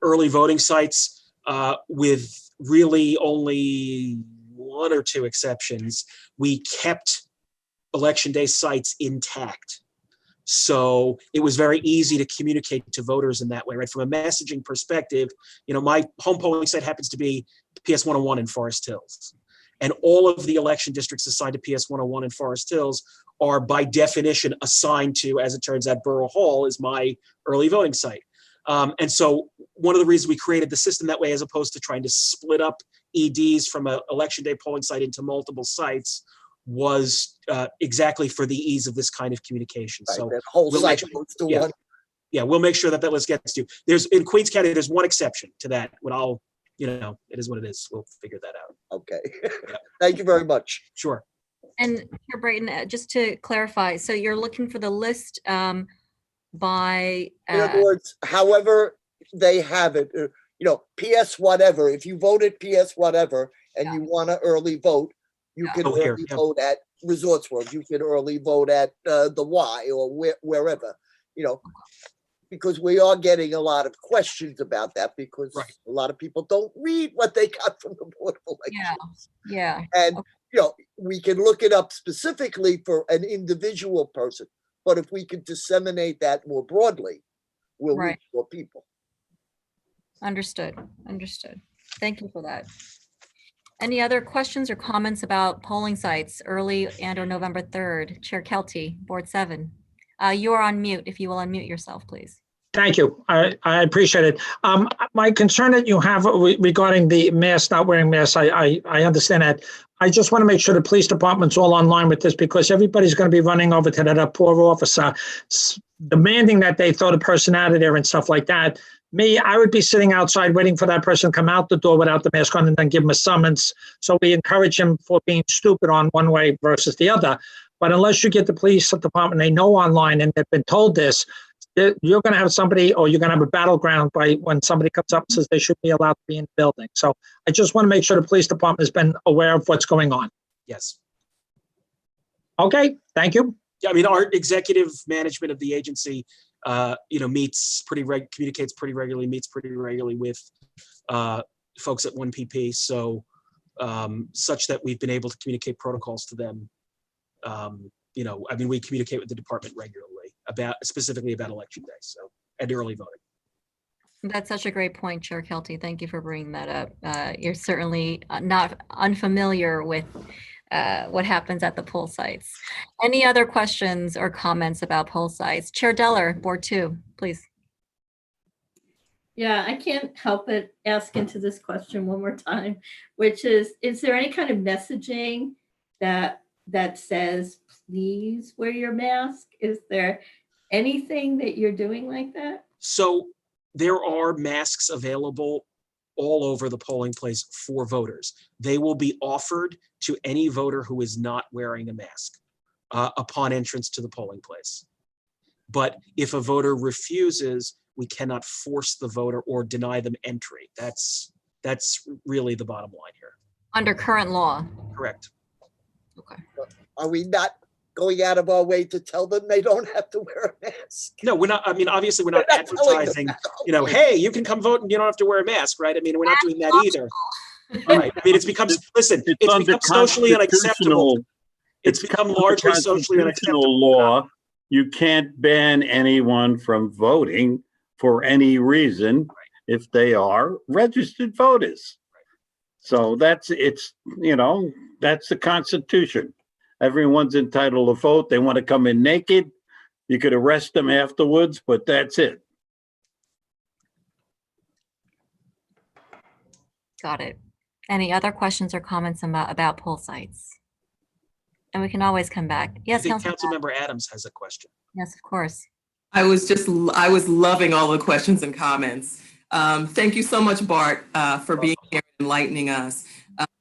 early voting sites with really only 1 or 2 exceptions, we kept election day sites intact. So it was very easy to communicate to voters in that way, right? From a messaging perspective, my home polling site happens to be PS 101 in Forest Hills. And all of the election districts assigned to PS 101 in Forest Hills are by definition assigned to, as it turns out, Borough Hall is my early voting site. And so one of the reasons we created the system that way, as opposed to trying to split up EDs from an election day polling site into multiple sites, was exactly for the ease of this kind of communication. Right, So that whole we'll site make sure- goes to yeah. one. Yeah, we'll make sure that list gets to you. In Queens County, there's one exception to that. It is what it is. We'll figure that out. Okay. Thank you very much. Sure. And Chair Brayton, just to clarify, so you're looking for the list by, In other words, however they have it, PS whatever, if you vote at PS whatever and you want to early vote, you can Oh, here, early yeah. vote at Resorts World, you can early vote at the Y or wherever, because we are getting a lot of questions about that because Right. a lot of people don't read what they got from the Board of Elections. yeah. And, we can look it up specifically for an individual person, but if we could disseminate that more broadly, we'll Right. reach more people. Understood. Thank you for that. Any other questions or comments about polling sites early and or November 3rd? Chair Kelty, Board 7. You are on mute. If you will unmute yourself, please. Thank you. I appreciate it. My concern that you have regarding the mask, not wearing masks, I understand that. I just want to make sure the police department's all online with this because everybody's going to be running over to that poor officer, demanding that they throw the person out of there and stuff like that. Me, I would be sitting outside waiting for that person to come out the door without the mask on and then give him a summons. So we encourage him for being stupid on one way versus the other. But unless you get the police department, they know online and they've been told this, you're going to have somebody, or you're going to have a battleground by when somebody comes up and says they should be allowed to be in the building. So I just want to make sure the police department has been aware of what's going on. Yes. Okay, thank you. Yeah, I mean, our executive management of the agency, meets communicates pretty regularly, meets pretty regularly with folks at 1PP. So such that we've been able to communicate protocols to them. We communicate with the department regularly specifically about election day, and early voting. That's such a great point, Chair Kelty. Thank you for bringing that up. You're certainly not unfamiliar with what happens at the poll sites. Any other questions or comments about poll sites? Chair Deller, Board 2, please. Yeah, I can't help but ask into this question one more time, which is there any kind of messaging that says, please wear your mask? Is there anything that you're doing like that? So there are masks available all over the polling place for voters. They will be offered to any voter who is not wearing a mask upon entrance to the polling place. But if a voter refuses, we cannot force the voter or deny them entry. That's really the bottom line here. Under current law. Correct. Okay. Are we not going out of our way to tell them they don't have to wear a mask? No, we're not. I mean, obviously, we're not advertising, hey, you can come vote and you don't have to wear a mask, right? I mean, we're not doing that either. Right. I mean, it's become socially unacceptable. It's become largely socially unacceptable. Law, you can't ban anyone from voting for any reason if they are registered voters. So that's the Constitution. Everyone's entitled to vote. They want to come in naked, you could arrest them afterwards, but that's it. Got it. Any other questions or comments about poll sites? And we can always come back. Yes, I think Councilmember Adams has a question. Yes, of course. I was loving all the questions and comments. Thank you so much, Bart, for being here and enlightening us.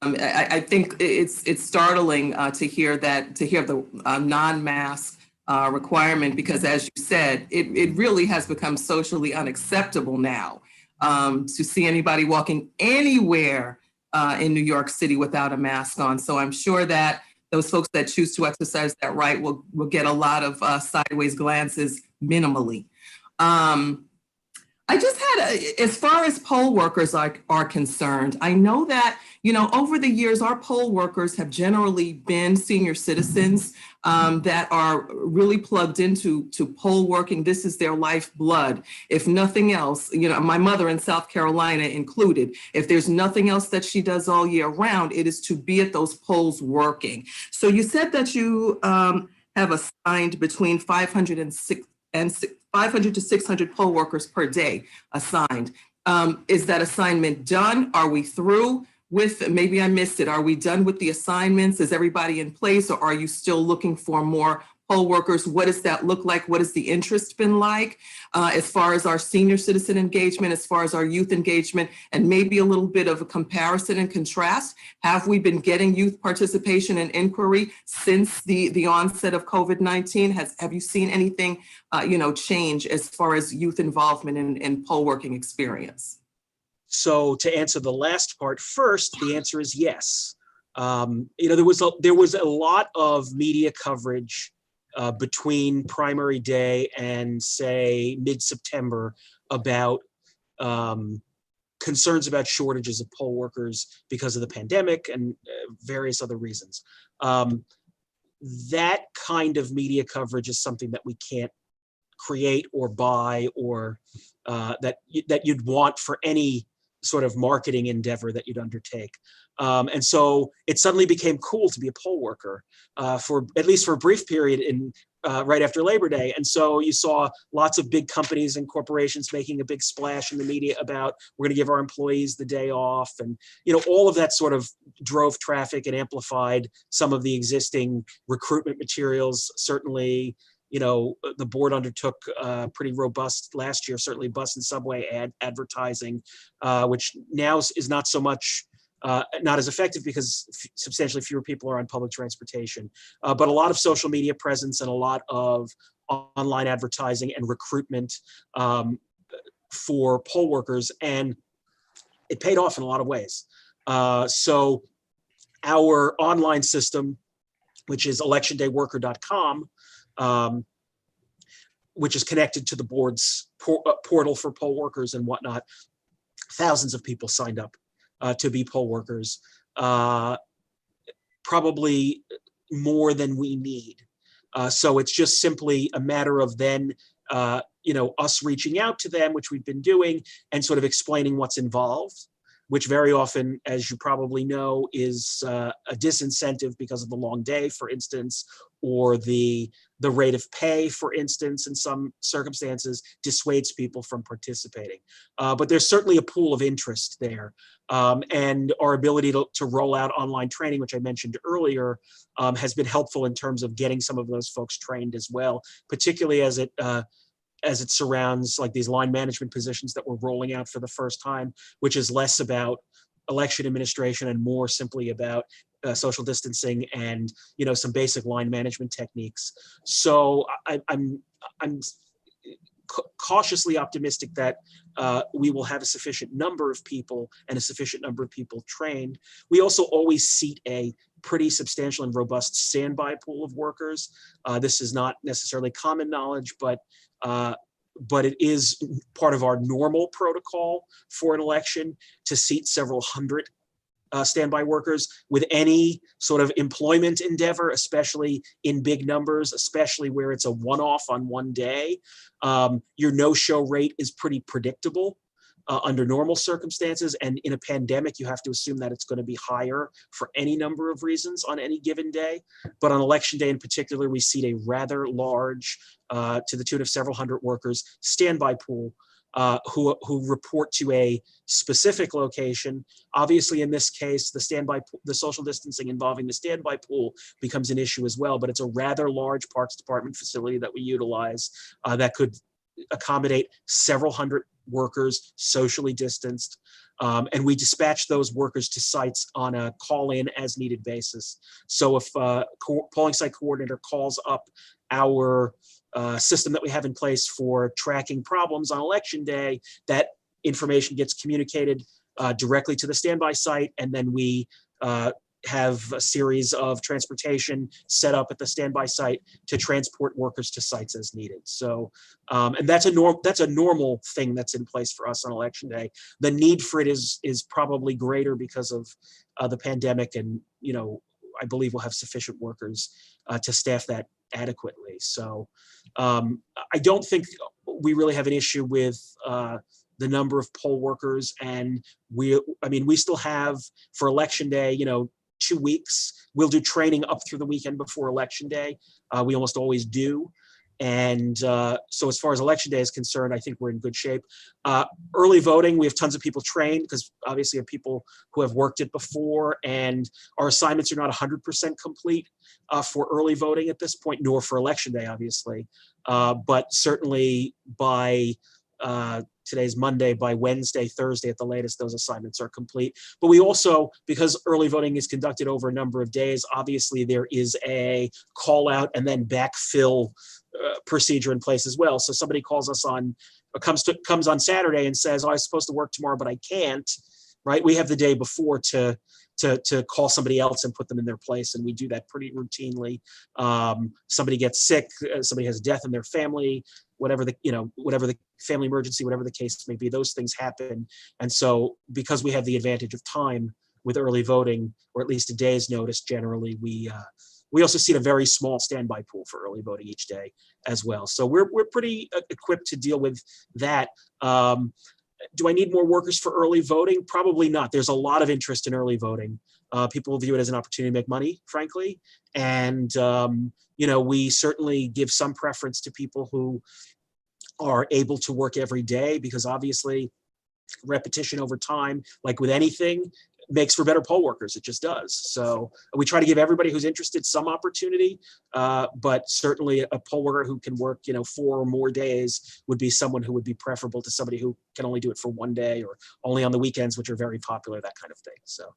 I think it's startling to hear the non-mask requirement, because as you said, it really has become socially unacceptable now to see anybody walking anywhere in New York City without a mask on. So I'm sure that those folks that choose to exercise that right will get a lot of sideways glances minimally. I just had, as far as poll workers are concerned, I know that, over the years, our poll workers have generally been senior citizens that are really plugged into poll working. This is their lifeblood. If nothing else, my mother in South Carolina included, if there's nothing else that she does all year round, it is to be at those polls working. So you said that you have assigned between 500 to 600 poll workers per day assigned. Is that assignment done? Are we through with, maybe I missed it, are we done with the assignments? Is everybody in place, or are you still looking for more poll workers? What does that look like? What has the interest been like as far as our senior citizen engagement, as far as our youth engagement, and maybe a little bit of a comparison and contrast? Have we been getting youth participation and inquiry since the onset of COVID-19? Have you seen anything, change as far as youth involvement in poll working experience? So to answer the last part first, the answer is yes. There was a lot of media coverage between primary day and, say, mid-September about concerns about shortages of poll workers because of the pandemic and various other reasons. That kind of media coverage is something that we can't create or buy, or that you'd want for any sort of marketing endeavor that you'd undertake. And so it suddenly became cool to be a poll worker for at least for a brief period in right after Labor Day. And so you saw lots of big companies and corporations making a big splash in the media about we're going to give our employees the day off. And, all of that sort of drove traffic and amplified some of the existing recruitment materials. Certainly, the board undertook pretty robust last year, certainly bus and subway advertising, which now is not so much not as effective because substantially fewer people are on public transportation, but a lot of social media presence and a lot of online advertising and recruitment for poll workers, and it paid off in a lot of ways. So our online system, which is electiondayworker.com, which is connected to the board's portal for poll workers and whatnot, thousands of people signed up to be poll workers, probably more than we need. So it's just simply a matter of then, us reaching out to them, which we've been doing, and sort of explaining what's involved, which very often, as you probably know, is a disincentive because of the long day, for instance, or the rate of pay, for instance, in some circumstances, dissuades people from participating. But there's certainly a pool of interest there. And our ability to roll out online training, which I mentioned earlier, has been helpful in terms of getting some of those folks trained as well, particularly as it surrounds like these line management positions that we're rolling out for the first time, which is less about election administration and more simply about social distancing and some basic line management techniques. So I'm cautiously optimistic that we will have a sufficient number of people and a sufficient number of people trained. We also always seat a pretty substantial and robust standby pool of workers. This is not necessarily common knowledge, but it is part of our normal protocol for an election to seat several hundred standby workers. With any sort of employment endeavor, especially in big numbers, especially where it's a one-off on one day, your no-show rate is pretty predictable under normal circumstances. And in a pandemic, you have to assume that it's going to be higher for any number of reasons on any given day. But on election day in particular, we seat a rather large, to the tune of several hundred workers, standby pool who report to a specific location. Obviously, in this case, the social distancing involving the standby pool becomes an issue as well, but it's a rather large Parks Department facility that we utilize that could accommodate several hundred workers socially distanced. And we dispatch those workers to sites on a call-in as needed basis. So if a polling site coordinator calls up our system that we have in place for tracking problems on election day, that information gets communicated directly to the standby site, and then we have a series of transportation set up at the standby site to transport workers to sites as needed. So, and that's a normal thing that's in place for us on election day. The need for it is probably greater because of the pandemic, and I believe we'll have sufficient workers to staff that adequately. So I don't think we really have an issue with the number of poll workers, and we still have for election day, 2 weeks. We'll do training up through the weekend before election day. We almost always do. And so as far as election day is concerned, I think we're in good shape. Early voting, we have tons of people trained because obviously we have people who have worked it before, and our assignments are not 100% complete for early voting at this point, nor for election day, obviously. But certainly by today's Monday, by Wednesday, Thursday at the latest, those assignments are complete. But we also, because early voting is conducted over a number of days, obviously there is a call out and then backfill procedure in place as well. So somebody calls us comes on Saturday and says, "Oh, I was supposed to work tomorrow, but I can't." Right? We have the day before to call somebody else and put them in their place, and we do that pretty routinely. Somebody gets sick, somebody has a death in their family, whatever the family emergency, whatever the case may be, those things happen. And so because we have the advantage of time with early voting, or at least a day's notice, generally, we also seat a very small standby pool for early voting each day as well. So we're pretty equipped to deal with that. Do I need more workers for early voting? Probably not. There's a lot of interest in early voting. People view it as an opportunity to make money, frankly. And, we certainly give some preference to people who are able to work every day, because obviously repetition over time, like with anything, makes for better poll workers. It just does. So we try to give everybody who's interested some opportunity, but certainly a poll worker who can work, 4 or more days would be someone who would be preferable to somebody who can only do it for 1 day or only on the weekends, which are very popular, that kind of thing. So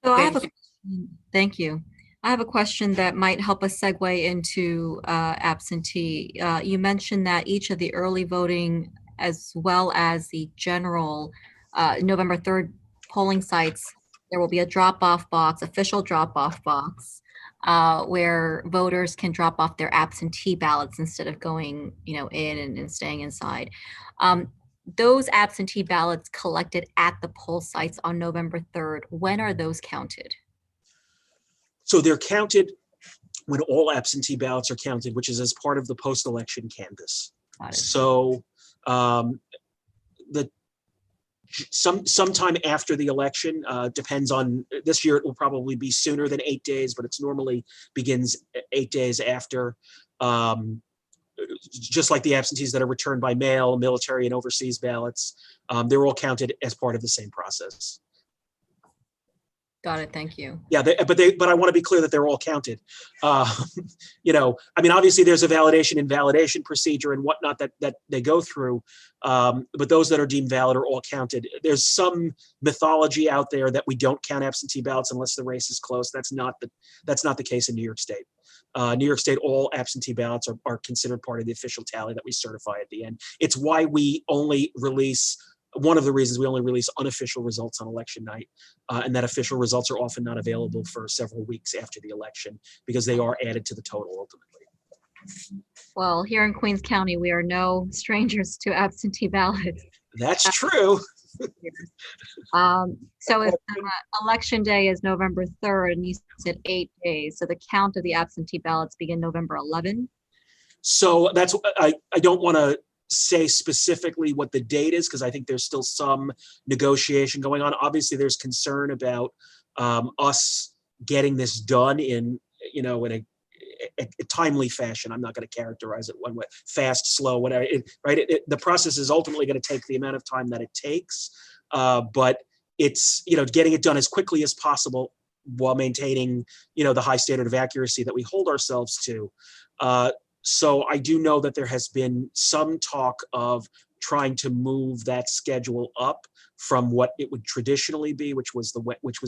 I have a question. Thank you. I have a question that might help us segue into absentee. You mentioned that each of the early voting as well as the general November 3rd polling sites, there will be a drop-off box, official drop-off box, where voters can drop off their absentee ballots instead of going, in and staying inside. Those absentee ballots collected at the poll sites on November 3rd, when are those counted? So they're counted when all absentee ballots are counted, which is as part of the post-election canvass. So sometime after the election, depends on, this year it will probably be sooner than 8 days, but it's normally begins 8 days after. Just like the absentees that are returned by mail, military and overseas ballots, they're all counted as part of the same process. Got it. Thank you. Yeah, but I want to be clear that they're all counted. Obviously there's a validation and invalidation procedure and whatnot that they go through, but those that are deemed valid are all counted. There's some mythology out there that we don't count absentee ballots unless the race is close. That's not the case in New York State. New York State, all absentee ballots are considered part of the official tally that we certify at the end. It's why we only release, one of the reasons we only release unofficial results on election night, and that official results are often not available for several weeks after the election because they are added to the total ultimately. Well, here in Queens County, we are no strangers to absentee ballots. That's true. So if election day is November 3rd and you said 8 days, so the count of the absentee ballots begin November 11? So that's, I don't want to say specifically what the date is because I think there's still some negotiation going on. Obviously, there's concern about us getting this done in a timely fashion. I'm not going to characterize it one way, fast, slow, whatever. The process is ultimately going to take the amount of time that it takes, but it's getting it done as quickly as possible while maintaining the high standard of accuracy that we hold ourselves to. So I do know that there has been some talk of trying to move that schedule up from what it would traditionally be, which was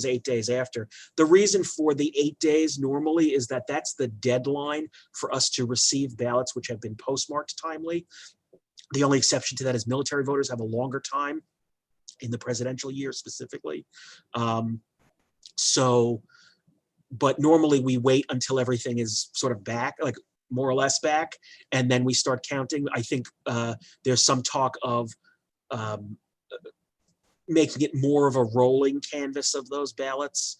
8 days after. The reason for the 8 days normally is that that's the deadline for us to receive ballots which have been postmarked timely. The only exception to that is military voters have a longer time in the presidential year specifically. But normally we wait until everything is sort of back, like more or less back, and then we start counting. I think there's some talk of making it more of a rolling canvas of those ballots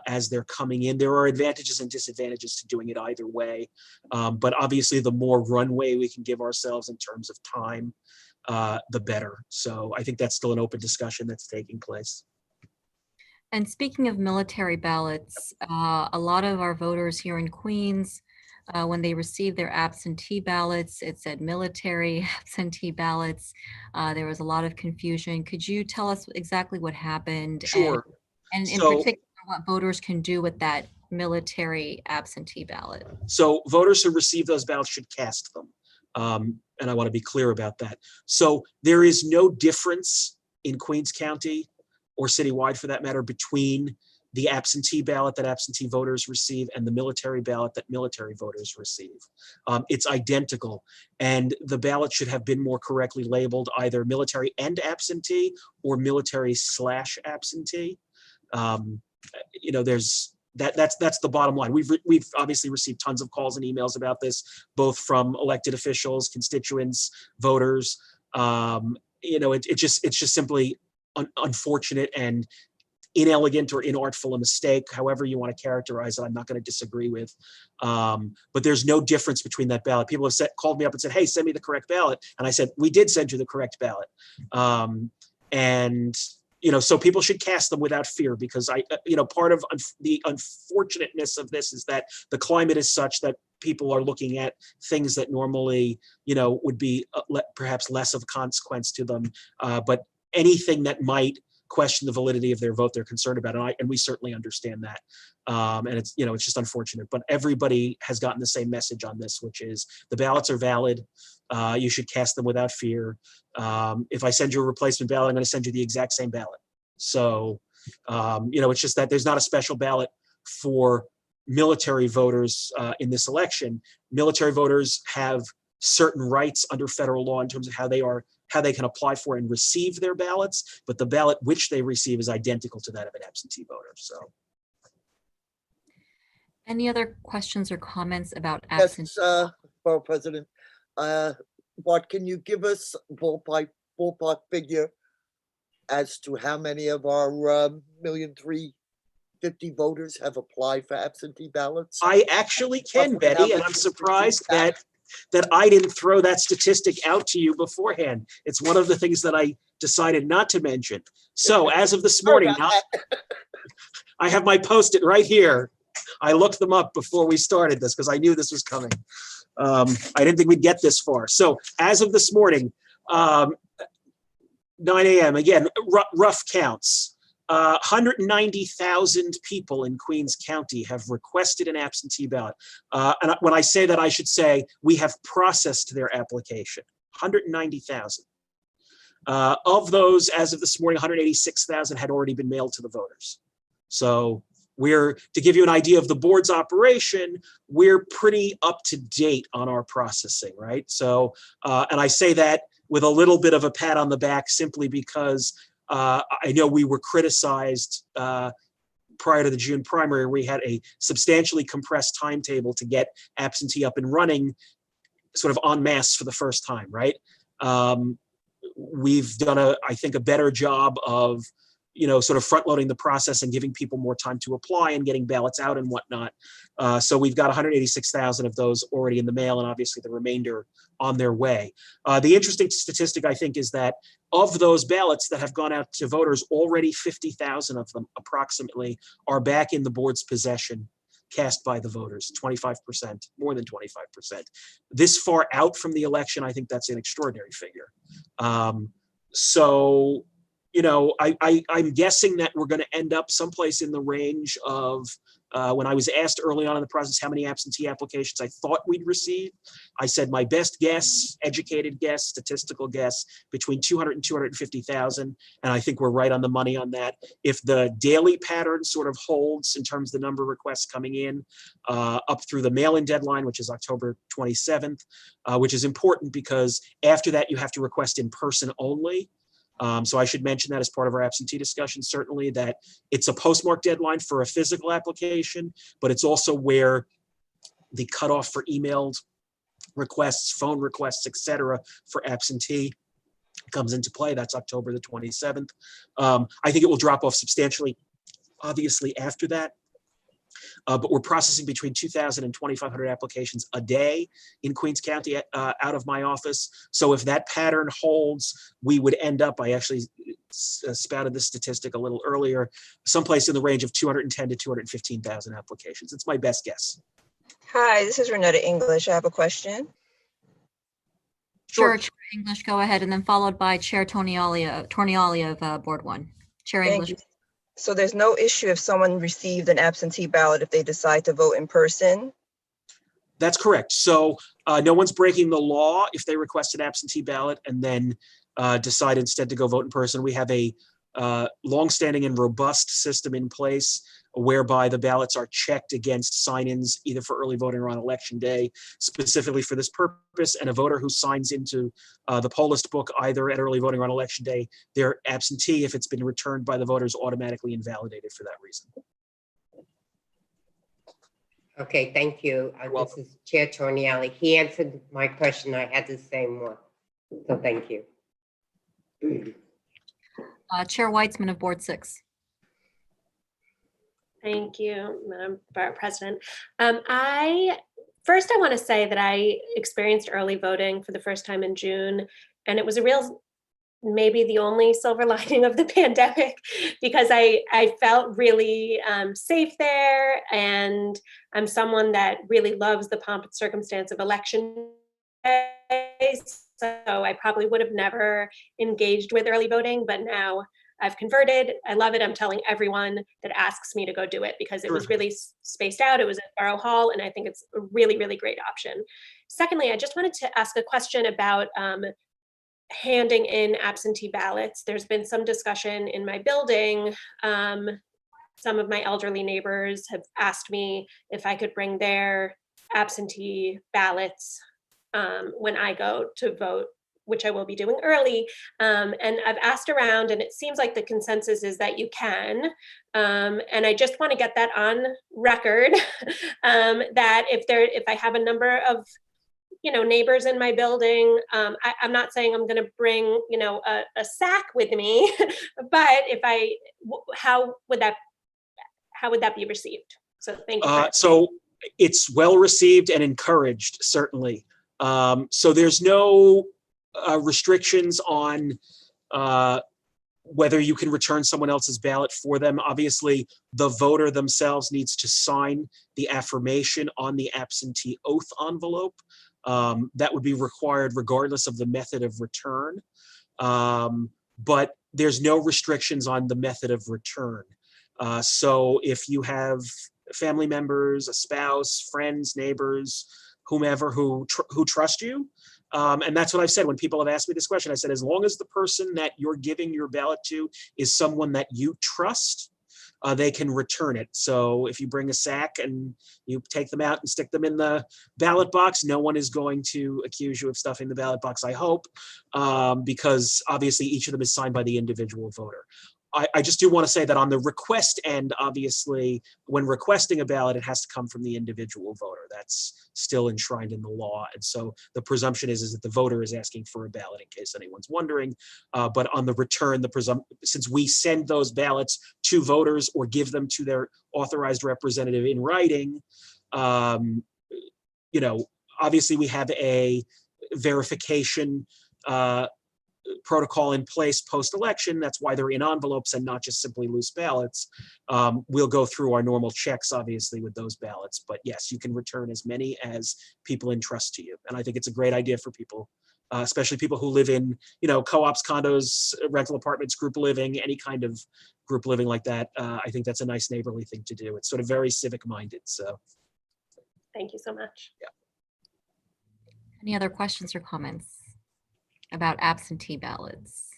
as they're coming in. There are advantages and disadvantages to doing it either way, but obviously the more runway we can give ourselves in terms of time, the better. So I think that's still an open discussion that's taking place. And speaking of military ballots, a lot of our voters here in Queens, when they received their absentee ballots, it said military absentee ballots. There was a lot of confusion. Could you tell us exactly what happened? Sure. And in particular, what voters can do with that military absentee ballot? So voters who receive those ballots should cast them. And I want to be clear about that. So there is no difference in Queens County or citywide for that matter between the absentee ballot that absentee voters receive and the military ballot that military voters receive. It's identical. And the ballot should have been more correctly labeled either military and absentee or military/absentee. That's the bottom line. We've obviously received tons of calls and emails about this, both from elected officials, constituents, voters. It's just simply unfortunate and inelegant or inartful a mistake, however you want to characterize it. I'm not going to disagree with, but there's no difference between that ballot. People have called me up and said, hey, send me the correct ballot. And I said, we did send you the correct ballot. And so people should cast them without fear, because part of the unfortunateness of this is that the climate is such that people are looking at things that normally, would be perhaps less of a consequence to them. But anything that might question the validity of their vote, they're concerned about, and we certainly understand that. And it's just unfortunate, but everybody has gotten the same message on this, which is the ballots are valid. You should cast them without fear. If I send you a replacement ballot, I'm going to send you the exact same ballot. So, it's just that there's not a special ballot for military voters in this election. Military voters have certain rights under federal law in terms of how they can apply for and receive their ballots, but the ballot which they receive is identical to that of an absentee voter. So, any other questions or comments about Yes, absentee? Borough President. Bart, can you give us a ballpark figure as to how many of our 1,350,000 voters have applied for absentee ballots? I actually can, Betty, and I'm surprised that I didn't throw that statistic out to you beforehand. It's one of the things that I decided not to mention. So as of this morning, I have my Post-it right here. I looked them up before we started this because I knew this was coming. I didn't think we'd get this far. So as of this morning, 9 a.m., again, rough counts. 190,000 people in Queens County have requested an absentee ballot. And when I say that, I should say we have processed their application, 190,000. Of those, as of this morning, 186,000 had already been mailed to the voters. So to give you an idea of the board's operation, we're pretty up to date on our processing, right? So, and I say that with a little bit of a pat on the back simply because I know we were criticized prior to the June primary. We had a substantially compressed timetable to get absentee up and running sort of en masse for the first time, right? We've done, I think, a better job of sort of front loading the process and giving people more time to apply and getting ballots out and whatnot. So we've got 186,000 of those already in the mail, and obviously the remainder on their way. The interesting statistic, I think, is that of those ballots that have gone out to voters, already 50,000 of them approximately are back in the board's possession, cast by the voters, 25%, more than 25%. This far out from the election, I think that's an extraordinary figure. So, I'm guessing that we're going to end up someplace in the range of, when I was asked early on in the process how many absentee applications I thought we'd receive, I said my best guess, educated guess, statistical guess, between 200 and 250,000. And I think we're right on the money on that. If the daily pattern sort of holds in terms of the number of requests coming in up through the mail-in deadline, which is October 27th, which is important because after that you have to request in person only. So I should mention that as part of our absentee discussion, certainly, that it's a postmark deadline for a physical application, but it's also where the cutoff for emailed requests, phone requests, et cetera, for absentee comes into play. That's October the 27th. I think it will drop off substantially, obviously, after that. But we're processing between 2,000 and 2,500 applications a day in Queens County out of my office. So if that pattern holds, we would end up, I actually spouted this statistic a little earlier, someplace in the range of 210 to 215,000 applications. It's my best guess. Hi, this is Renetta English. I have a question. Sure, Chair English, go ahead, and then followed by Chair Torniali of Board 1. Chair English. Thank you. So there's no issue if someone received an absentee ballot if they decide to vote in person? That's correct. So no one's breaking the law if they request an absentee ballot and then decide instead to go vote in person. We have a longstanding and robust system in place whereby the ballots are checked against sign-ins either for early voting or on election day, specifically for this purpose. And a voter who signs into the poll list book either at early voting or on election day, their absentee, if it's been returned by the voters, automatically invalidated for that reason. Okay, thank you. This is Chair Torniali. He answered my question. I had the same one. So thank you. Chair Weitzman of Board 6. Thank you, Madam Borough President. I want to say that I experienced early voting for the first time in June, and it was a real maybe the only silver lining of the pandemic, because I felt really safe there, and I'm someone that really loves the pomp and circumstance of election day. So I probably would have never engaged with early voting, but now I've converted. I love it. I'm telling everyone that asks me to go do it because it was really spaced out. It was at Borough Hall, and I think it's a really, really great option. Secondly, I just wanted to ask a question about handing in absentee ballots. There's been some discussion in my building. Some of my elderly neighbors have asked me if I could bring their absentee ballots when I go to vote, which I will be doing early. And I've asked around, and it seems like the consensus is that you can. And I just want to get that on record, that if I have a number of neighbors in my building, I'm not saying I'm going to bring a sack with me, but how would that be received? So thank you. So it's well received and encouraged, certainly. So there's no restrictions on whether you can return someone else's ballot for them. Obviously, the voter themselves needs to sign the affirmation on the absentee oath envelope. That would be required regardless of the method of return. But there's no restrictions on the method of return. So if you have family members, a spouse, friends, neighbors, whomever who trust you, and that's what I've said when people have asked me this question. I said, as long as the person that you're giving your ballot to is someone that you trust, they can return it. So if you bring a sack and you take them out and stick them in the ballot box, no one is going to accuse you of stuffing the ballot box, I hope, because obviously each of them is signed by the individual voter. I just do want to say that on the request end, obviously, when requesting a ballot, it has to come from the individual voter. That's still enshrined in the law. And so the presumption is that the voter is asking for a ballot, in case anyone's wondering. But on the return, since we send those ballots to voters or give them to their authorized representative in writing, obviously we have a verification protocol in place post-election. That's why they're in envelopes and not just simply loose ballots. We'll go through our normal checks, obviously, with those ballots. But yes, you can return as many as people entrust to you. And I think it's a great idea for people, especially people who live in, co-ops, condos, rental apartments, group living, any kind of group living like that. I think that's a nice neighborly thing to do. It's sort of very civic-minded. So, thank you so much. Yeah. Any other questions or comments about absentee ballots?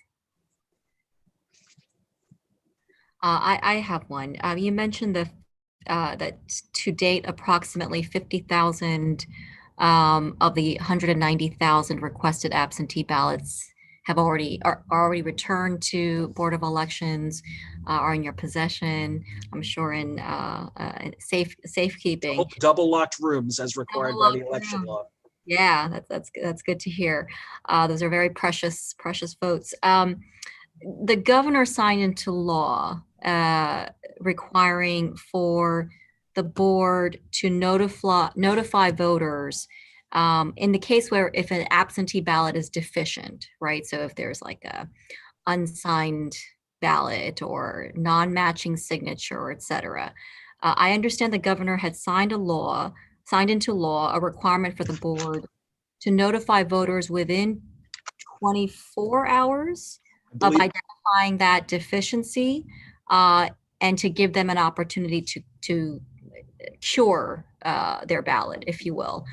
I have one. You mentioned that to date, approximately 50,000 of the 190,000 requested absentee ballots are already returned to Board of Elections, are in your possession. I'm sure in safekeeping. Double locked rooms as required by the election law. Yeah, that's good to hear. Those are very precious votes. The governor signed into law requiring for the board to notify voters in the case where if an absentee ballot is deficient, right? So if there's like a unsigned ballot or non-matching signature, et cetera. I understand the governor had signed into law a requirement for the board to notify voters within 24 hours of identifying that deficiency and to give them an opportunity to cure their ballot, if you will.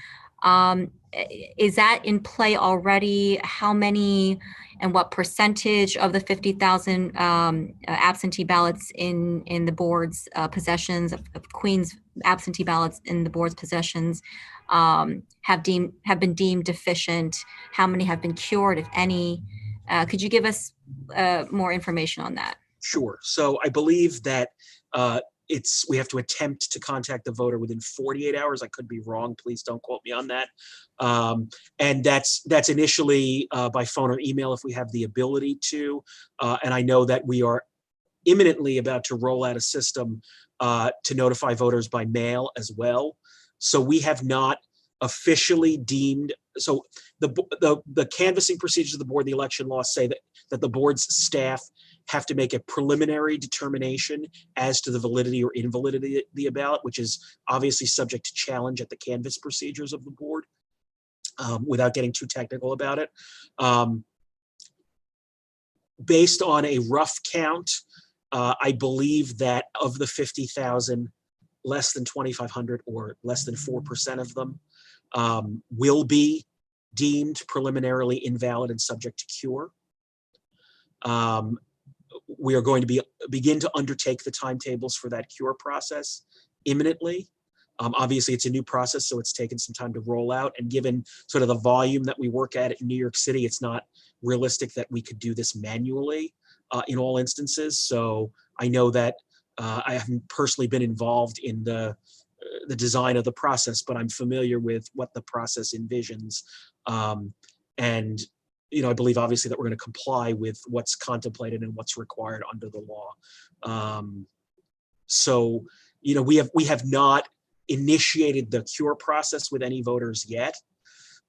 Is that in play already? How many and what percentage of the 50,000 absentee ballots in the board's possessions of Queens absentee ballots in the board's possessions have been deemed deficient? How many have been cured, if any? Could you give us more information on that? Sure. So I believe that we have to attempt to contact the voter within 48 hours. I could be wrong. Please don't quote me on that. And that's initially by phone or email if we have the ability to. And I know that we are imminently about to roll out a system to notify voters by mail as well. So we have not officially deemed so the canvassing procedures of the board, the election laws say that the board's staff have to make a preliminary determination as to the validity or invalidity of the ballot, which is obviously subject to challenge at the canvass procedures of the board, without getting too technical about it. Based on a rough count, I believe that of the 50,000, less than 2,500 or less than 4% of them will be deemed preliminarily invalid and subject to cure. We are going to begin to undertake the timetables for that cure process imminently. Obviously, it's a new process, so it's taken some time to roll out. And given sort of the volume that we work at in New York City, it's not realistic that we could do this manually in all instances. So I know that I haven't personally been involved in the design of the process, but I'm familiar with what the process envisions. And I believe obviously that we're going to comply with what's contemplated and what's required under the law. So, we have not initiated the cure process with any voters yet,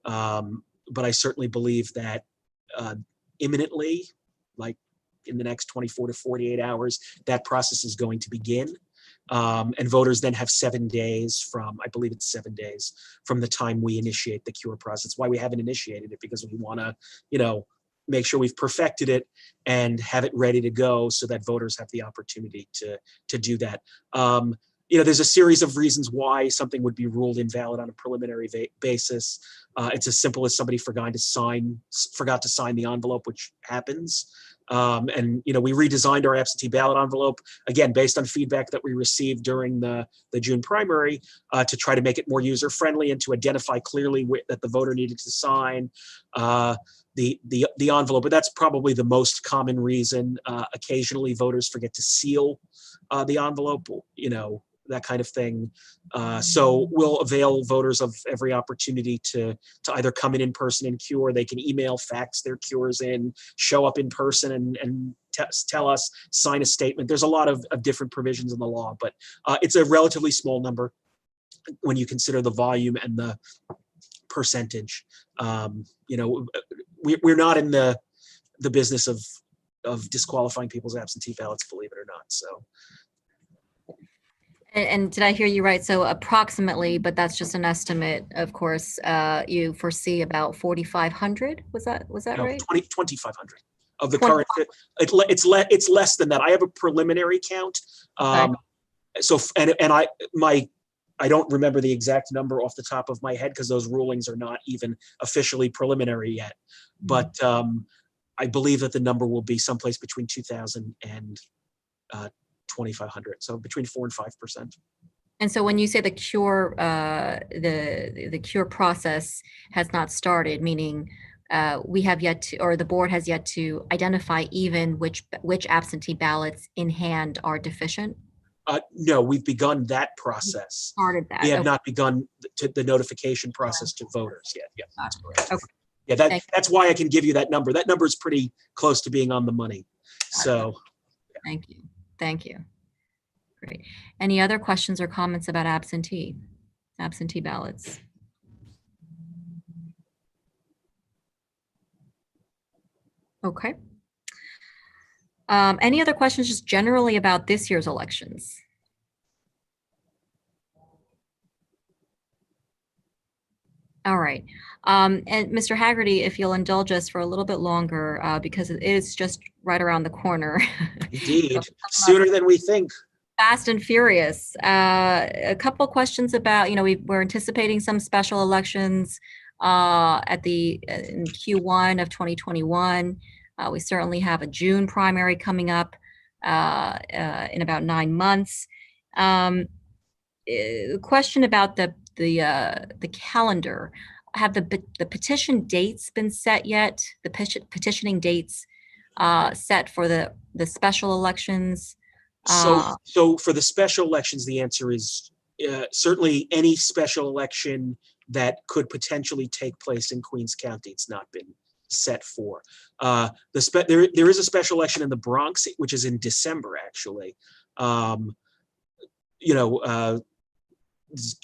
but I certainly believe that imminently, like in the next 24 to 48 hours, that process is going to begin. And voters then have 7 days from, I believe it's 7 days from the time we initiate the cure process. Why we haven't initiated it, because we want to, make sure we've perfected it and have it ready to go so that voters have the opportunity to do that. There's a series of reasons why something would be ruled invalid on a preliminary basis. It's as simple as somebody forgot to sign the envelope, which happens. And we redesigned our absentee ballot envelope, again, based on feedback that we received during the June primary, to try to make it more user-friendly and to identify clearly that the voter needed to sign the envelope. But that's probably the most common reason. Occasionally, voters forget to seal the envelope, that kind of thing. So we'll avail voters of every opportunity to either come in person and cure. They can email, fax their cures in, show up in person and tell us, sign a statement. There's a lot of different provisions in the law, but it's a relatively small number when you consider the volume and the percentage. We're not in the business of disqualifying people's absentee ballots, believe it or not. So. And did I hear you right? So approximately, but that's just an estimate, of course, you foresee about 4,500. Was that No, right? 2,500 of the current. It's less than that. I have a preliminary count. Okay. So I don't remember the exact number off the top of my head because those rulings are not even officially preliminary yet. But I believe that the number will be someplace between 2,000 and 2,500, so between 4% and 5%. And so when you say the cure, the cure process has not started, meaning we have yet to, or the board has yet to identify even which absentee ballots in hand are deficient? No, we've begun that process. Started that. We have not begun the notification process to voters yet. Yeah. Okay. Yeah, that's why I can give you that number. That number is pretty close to being on the money. So. Thank you. Thank you. Great. Any other questions or comments about absentee ballots? Okay. Any other questions just generally about this year's elections? All right. And Mr. Haggerty, if you'll indulge us for a little bit longer, because it is just right around the corner. Indeed, sooner than we think. Fast and furious. A couple of questions about, we're anticipating some special elections in Q1 of 2021. We certainly have a June primary coming up in about 9 months. Question about the calendar. Have the petition dates been set yet? The petitioning dates set for the special elections? So for the special elections, the answer is certainly any special election that could potentially take place in Queens County. It's not been set for. There is a special election in the Bronx, which is in December, actually.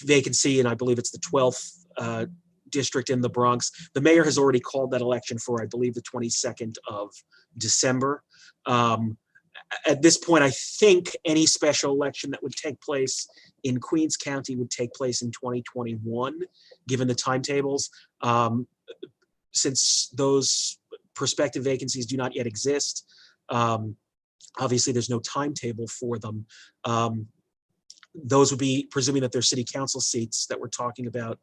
Vacancy, and I believe it's the 12th district in the Bronx. The mayor has already called that election for, I believe, the 22nd of December. At this point, I think any special election that would take place in Queens County would take place in 2021, given the timetables. Since those prospective vacancies do not yet exist, obviously there's no timetable for them. Those would be, presuming that they're city council seats that we're talking about,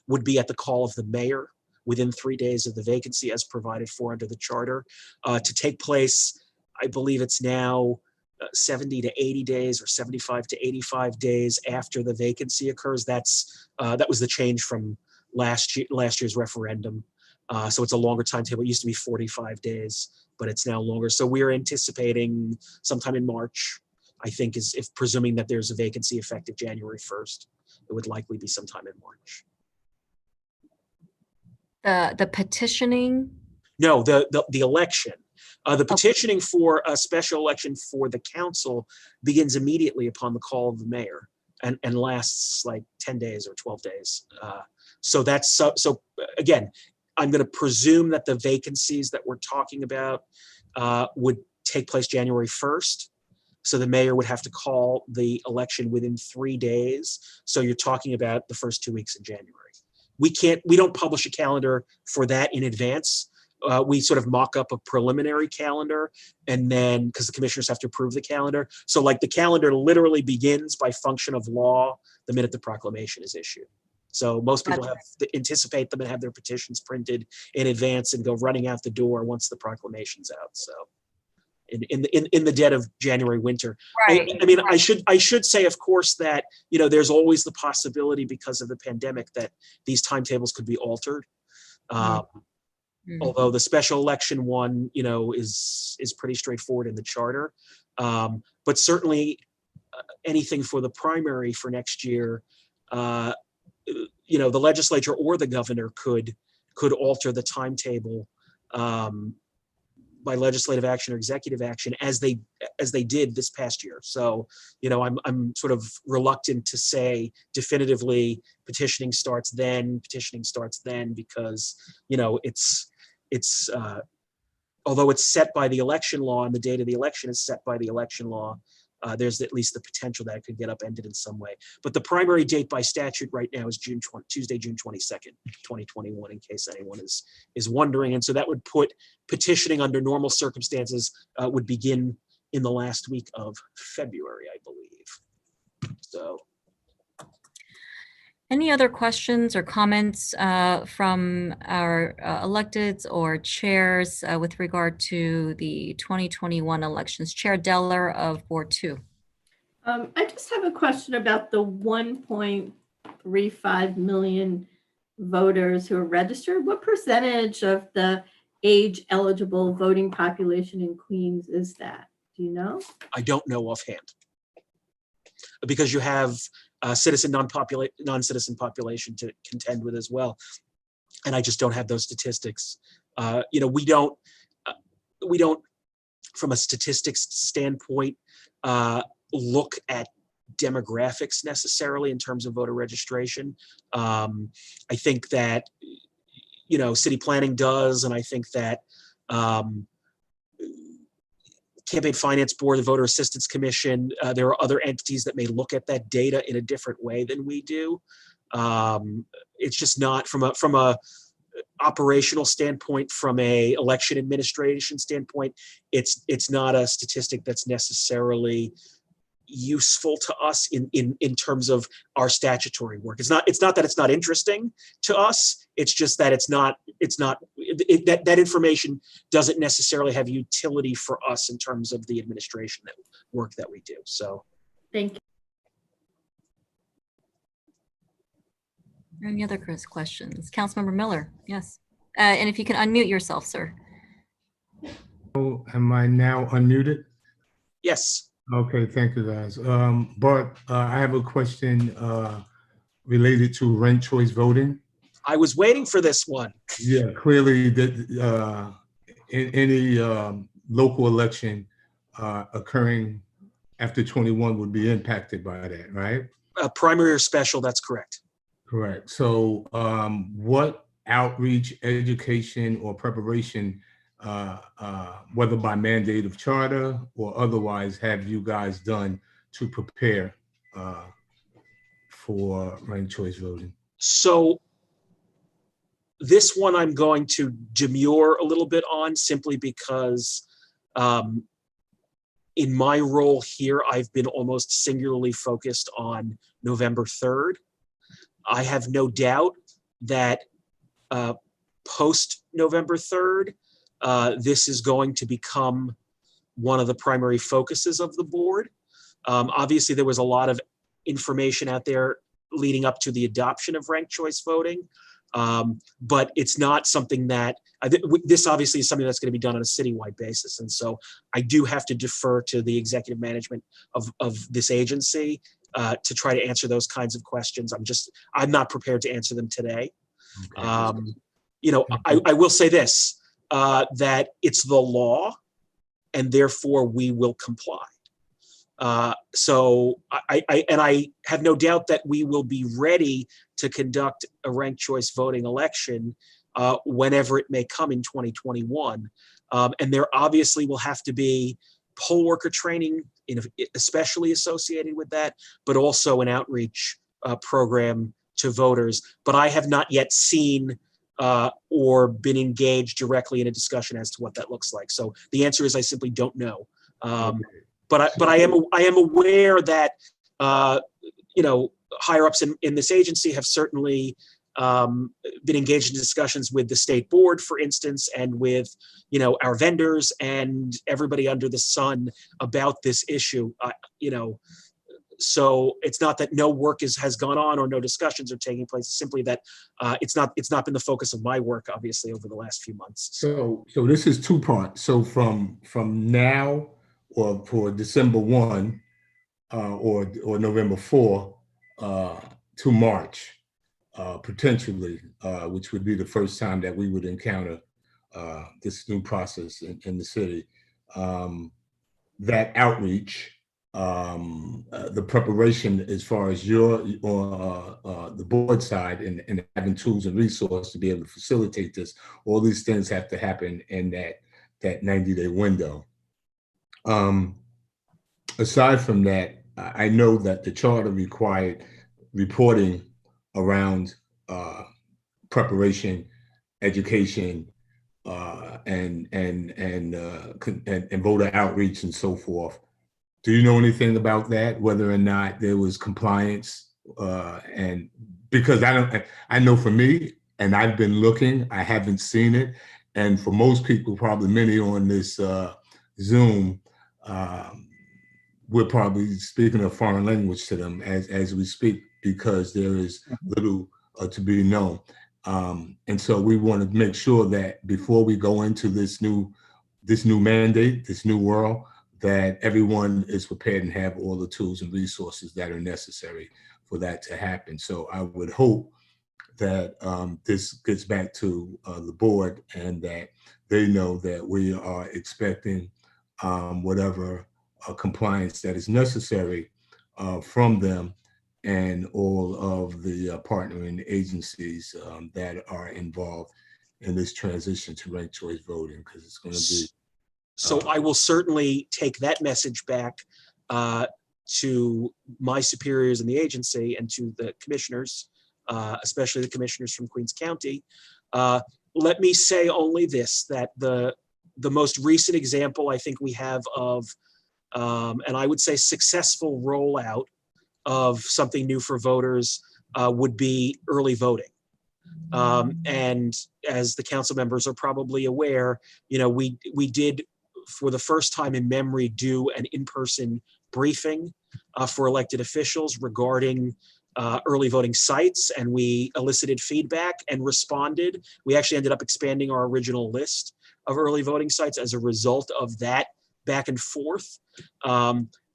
would be at the call of the mayor within 3 days of the vacancy as provided for under the charter. To take place, I believe it's now 70 to 80 days or 75 to 85 days after the vacancy occurs. That was the change from last year's referendum. So it's a longer timetable. It used to be 45 days, but it's now longer. So we're anticipating sometime in March, I think, is if presuming that there's a vacancy effective January 1st, it would likely be sometime in March. The petitioning? No, the election. The petitioning for a special election for the council begins immediately upon the call of the mayor and lasts like 10 days or 12 days. So that's so again, I'm going to presume that the vacancies that we're talking about would take place January 1st. So the mayor would have to call the election within 3 days. So you're talking about the first 2 weeks in January. We don't publish a calendar for that in advance. We sort of mock up a preliminary calendar, and then because the commissioners have to approve the calendar. So like the calendar literally begins by function of law the minute the proclamation is issued. So most people have to anticipate them and have their petitions printed in advance and go running out the door once the proclamation's out. So in the dead of January winter. Right. I mean, I should say, of course, that, you know, there's always the possibility because of the pandemic that these timetables could be altered. Although the special election one, you know, is pretty straightforward in the charter. But certainly anything for the primary for next year, you know, the legislature or the governor could alter the timetable by legislative action or executive action as they did this past year. So, you know, I'm sort of reluctant to say definitively petitioning starts then, because, you know, it's although it's set by the election law and the date of the election is set by the election law, there's at least the potential that it could get upended in some way. But the primary date by statute right now is Tuesday, June 22nd, 2021, in case anyone is wondering. And so that would put petitioning under normal circumstances would begin in the last week of February, I believe. So. Any other questions or comments from our electeds or chairs with regard to the 2021 elections? Chair Deller of Board 2. I just have a question about the 1.35 million voters who are registered. What percentage of the age eligible voting population in Queens is that? Do you know? I don't know offhand, because you have citizen non-citizen population to contend with as well, and I just don't have those statistics. You know, we don't from a statistics standpoint look at demographics necessarily in terms of voter registration. I think that, you know, city planning does, and I think that Campaign Finance Board, the Voter Assistance Commission, there are other entities that may look at that data in a different way than we do. It's just not from a operational standpoint, from a election administration standpoint, it's not a statistic that's necessarily useful to us in terms of our statutory work. It's not that it's not interesting to us. It's just that that information doesn't necessarily have utility for us in terms of the administration work that we do. So thank you. Any other questions? Councilmember Miller, yes. And if you can unmute yourself, sir. Oh, am I now unmuted? Yes. Okay, thank you, guys. Bart, I have a question related to ranked choice voting. I was waiting for this one. Yeah, clearly that in any local election occurring after 21 would be impacted by that, right? Primary or special, that's correct. Correct. So what outreach, education, or preparation, whether by mandate of charter or otherwise, have you guys done to prepare for ranked choice voting? So this one I'm going to demur a little bit on, simply because in my role here, I've been almost singularly focused on November 3rd. I have no doubt that post November 3rd, this is going to become one of the primary focuses of the board. Obviously, there was a lot of information out there leading up to the adoption of ranked choice voting, but it's not something that, this obviously is something that's going to be done on a citywide basis. And so I do have to defer to the executive management of this agency to try to answer those kinds of questions. I'm not prepared to answer them today. Okay. You know, I will say this, that it's the law, and therefore we will comply. So I have no doubt that we will be ready to conduct a ranked choice voting election whenever it may come in 2021. And there obviously will have to be poll worker training, especially associated with that, but also an outreach program to voters. But I have not yet seen or been engaged directly in a discussion as to what that looks like. So the answer is I simply don't know. But I am aware that you know, higher ups in this agency have certainly been engaged in discussions with the state board, for instance, and with, you know, our vendors and everybody under the sun about this issue. You know, so it's not that no work has gone on or no discussions are taking place. It's simply that it's not been the focus of my work, obviously, over the last few months. So this is two parts. So from now, or for December 1 or November 4 to March, potentially, which would be the first time that we would encounter this new process in the city. That outreach, the preparation as far as the board side and having tools and resources to be able to facilitate this, all these things have to happen in that 90-day window. Aside from that, I know that the charter required reporting around preparation, education, and voter outreach and so forth. Do you know anything about that? Whether or not there was compliance? And because I know for me, and I've been looking, I haven't seen it. And for most people, probably many on this Zoom, we're probably speaking a foreign language to them as we speak, because there is little to be known. And so we want to make sure that before we go into this new mandate, this new world, that everyone is prepared and have all the tools and resources that are necessary for that to happen. So I would hope that this gets back to the board, and that they know that we are expecting whatever compliance that is necessary from them and all of the partnering agencies that are involved in this transition to ranked choice voting, because it's going to be. So I will certainly take that message back to my superiors in the agency and to the commissioners, especially the commissioners from Queens County. Let me say only this, that the most recent example I think we have of, and I would say successful rollout of something new for voters would be early voting. And as the council members are probably aware, you know, we did, for the first time in memory, do an in-person briefing for elected officials regarding early voting sites, and we elicited feedback and responded. We actually ended up expanding our original list of early voting sites as a result of that back and forth.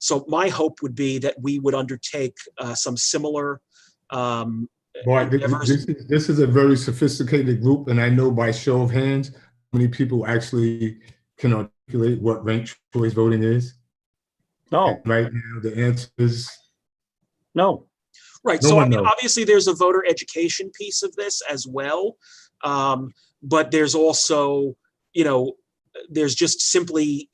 So my hope would be that we would undertake some similar this is a very sophisticated group, and I know by show of hands, how many people actually can articulate what ranked choice voting is? No. And right now, the answer is no. Right. No So I one mean, knows. obviously there's a voter education piece of this as well. But there's also, there's just simply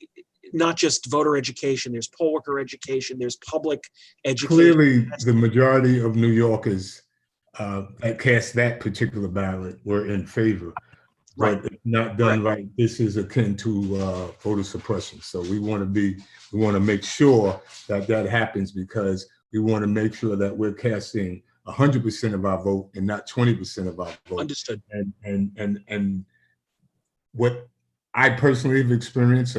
not just voter education, there's poll worker education, there's public education. Clearly, the majority of New Yorkers that cast that particular ballot were in favor. Right. But if not done right, this is akin to voter suppression. So we want to make sure that that happens, because we want to make sure that we're casting 100% of our vote and not 20% of our vote. Understood. And what I personally have experienced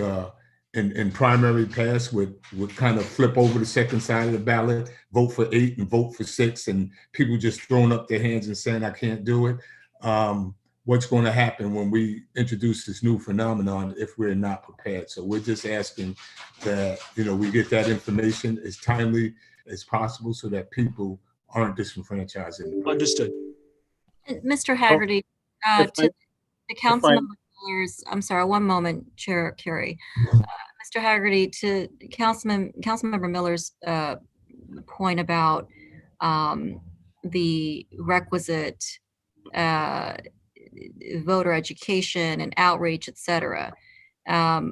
in primary pass would kind of flip over the second side of the ballot, vote for 8 and vote for 6, and people just throwing up their hands and saying, I can't do it. What's going to happen when we introduce this new phenomenon if we're not prepared? So we're just asking that, we get that information as timely as possible so that people aren't disenfranchised. Understood. Mr. Haggerty, to the council members, I'm sorry, one moment, Chair Curie. Mr. Haggerty, to Councilmember Miller's point about the requisite voter education and outreach, et cetera. I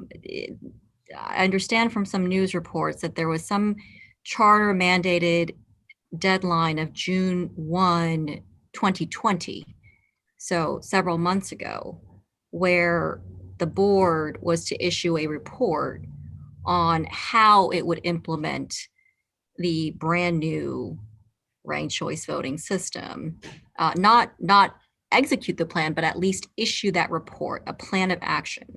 understand from some news reports that there was some charter mandated deadline of June 1, 2020, so several months ago, where the board was to issue a report on how it would implement the brand new ranked choice voting system, not execute the plan, but at least issue that report, a plan of action,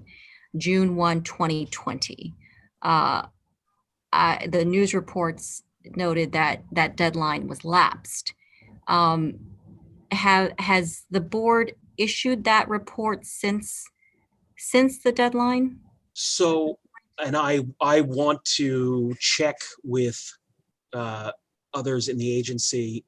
June 1, 2020. The news reports noted that that deadline was lapsed. Has the board issued that report since the deadline? So, and I want to check with others in the agency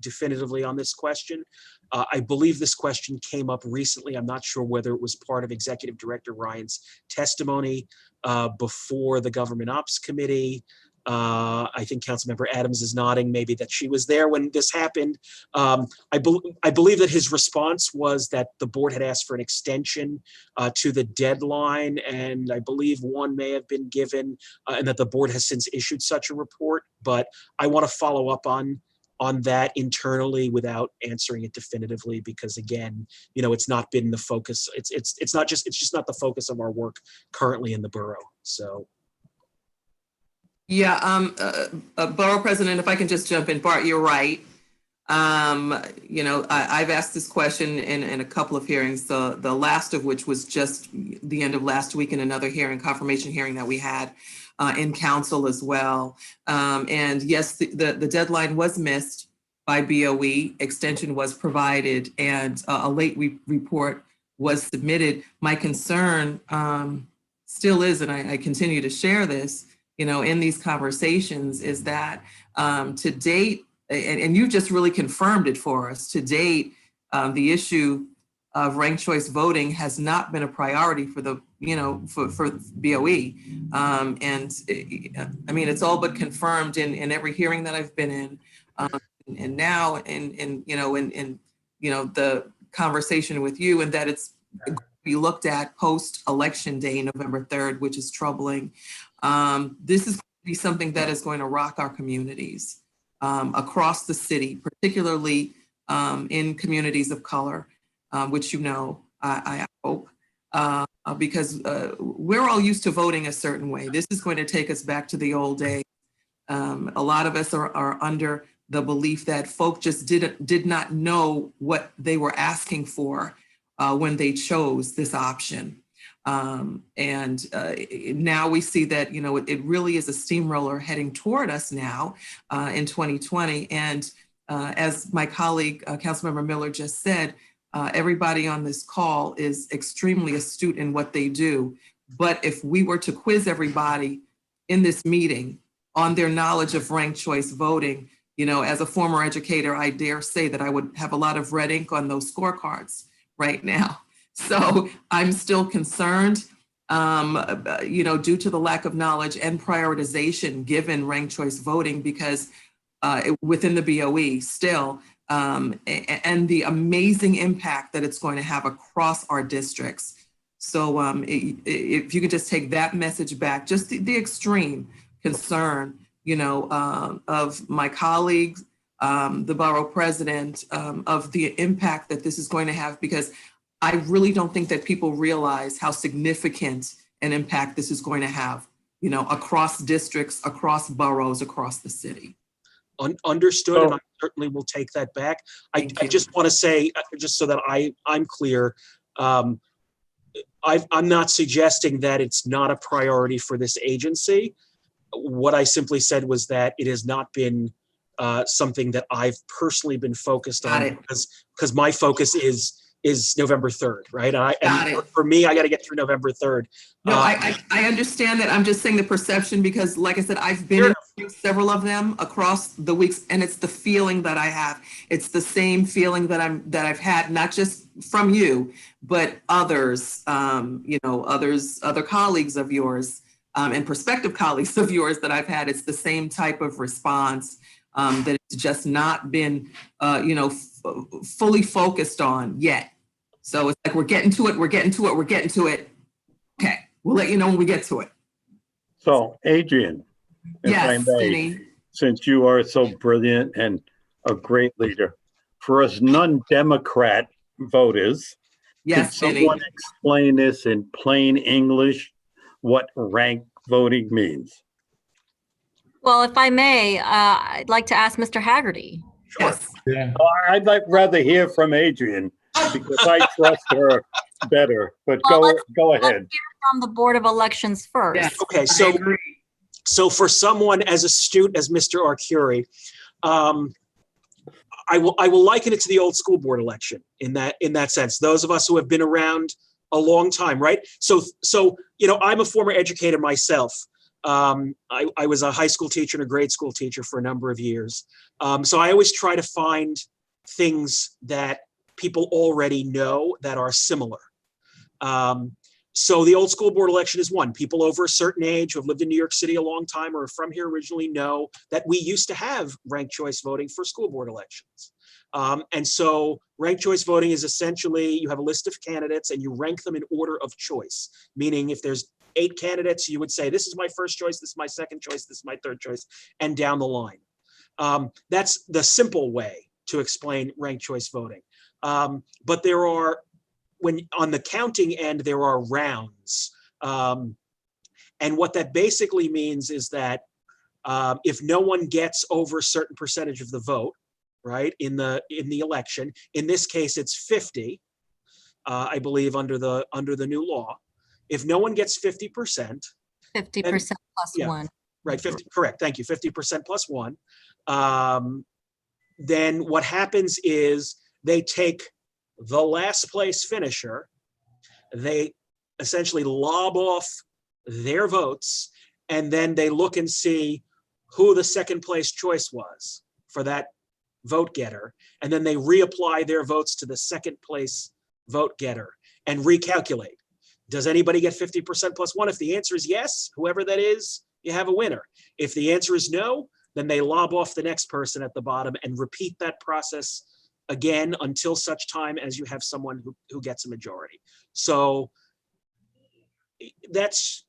definitively on this question. I believe this question came up recently. I'm not sure whether it was part of Executive Director Ryan's testimony before the Government Ops Committee. I think Councilmember Adams is nodding, maybe that she was there when this happened. I believe that his response was that the board had asked for an extension to the deadline, and I believe one may have been given, and that the board has since issued such a report. But I want to follow up on that internally without answering it definitively, because again, it's not been the focus. It's just not the focus of our work currently in the borough. So. Yeah, Borough President, if I can just jump in, Bart, you're right. I've asked this question in a couple of hearings, the last of which was just the end of last week in another hearing, confirmation hearing that we had in council as well. And yes, the deadline was missed by BOE, extension was provided, and a late report was submitted. My concern still is, and I continue to share this, in these conversations, is that to date, and you just really confirmed it for us, to date, the issue of ranked choice voting has not been a priority for the, for BOE. It's all but confirmed in every hearing that I've been in. And now in the conversation with you, and that it's going to be looked at post-election day, November 3rd, which is troubling. This is going to be something that is going to rock our communities across the city, particularly in communities of color, which I hope, because we're all used to voting a certain way. This is going to take us back to the old days. A lot of us are under the belief that folk just did not know what they were asking for when they chose this option. And now we see that, it really is a steamroller heading toward us now in 2020. And as my colleague, Councilmember Miller just said, everybody on this call is extremely astute in what they do. But if we were to quiz everybody in this meeting on their knowledge of ranked choice voting, as a former educator, I dare say that I would have a lot of red ink on those scorecards right now. So I'm still concerned, due to the lack of knowledge and prioritization given ranked choice voting, because within the BOE still, and the amazing impact that it's going to have across our districts. So if you could just take that message back, just the extreme concern, of my colleagues, the borough president, of the impact that this is going to have, because I really don't think that people realize how significant an impact this is going to have, across districts, across boroughs, across the city. Understood, and I certainly will take that back. I just want to say, just so that I'm clear, I'm not suggesting that it's not a priority for this agency. What I simply said was that it has not been something that I've personally been focused on, because my focus is November 3rd, right? And for me, I got to get through November 3rd. No, I understand that. I'm just saying the perception, because like I said, I've been in several of them across the weeks, and it's the feeling that I have. It's the same feeling that I've had, not just from you, but others, other colleagues of yours, and prospective colleagues of yours that I've had. It's the same type of response, that it's just not been, fully focused on yet. So it's like, we're getting to it. Okay, we'll let you know when we get to it. So Adrian, if I may, since you are so brilliant and a great leader, for us non-Democrat voters, could someone explain this in plain English, what ranked voting means? Well, if I may, I'd like to ask Mr. Haggerty. Sure. Yeah. I'd rather hear from Adrian, because I trust her better, but go ahead. Let's hear from the Board of Elections first. Yes, okay, so for someone as astute as Mr. Arcuri, I will liken it to the old school board election in that sense. Those of us who have been around a long time, right? So I'm a former educator myself. I was a high school teacher and a grade school teacher for a number of years. So I always try to find things that people already know that are similar. So the old school board election is one. People over a certain age who have lived in New York City a long time or are from here originally know that we used to have ranked choice voting for school board elections. And so ranked choice voting is essentially, you have a list of candidates and you rank them in order of choice, meaning if there's 8 candidates, you would say, this is my first choice, this is my second choice, this is my third choice, and down the line. That's the simple way to explain ranked choice voting. But there are, on the counting end, there are rounds. And what that basically means is that if no one gets over a certain percentage of the vote, right, in the election, in this case, it's 50, I believe, under the new law. If no one gets 50%, 50% plus one. Right, 50, correct, thank you, 50% plus one. Then what happens is they take the last place finisher, they essentially lob off their votes, and then they look and see who the second place choice was for that vote getter, and then they reapply their votes to the second place vote getter and recalculate. Does anybody get 50% plus one? If the answer is yes, whoever that is, you have a winner. If the answer is no, then they lob off the next person at the bottom and repeat that process again until such time as you have someone who gets a majority. So that's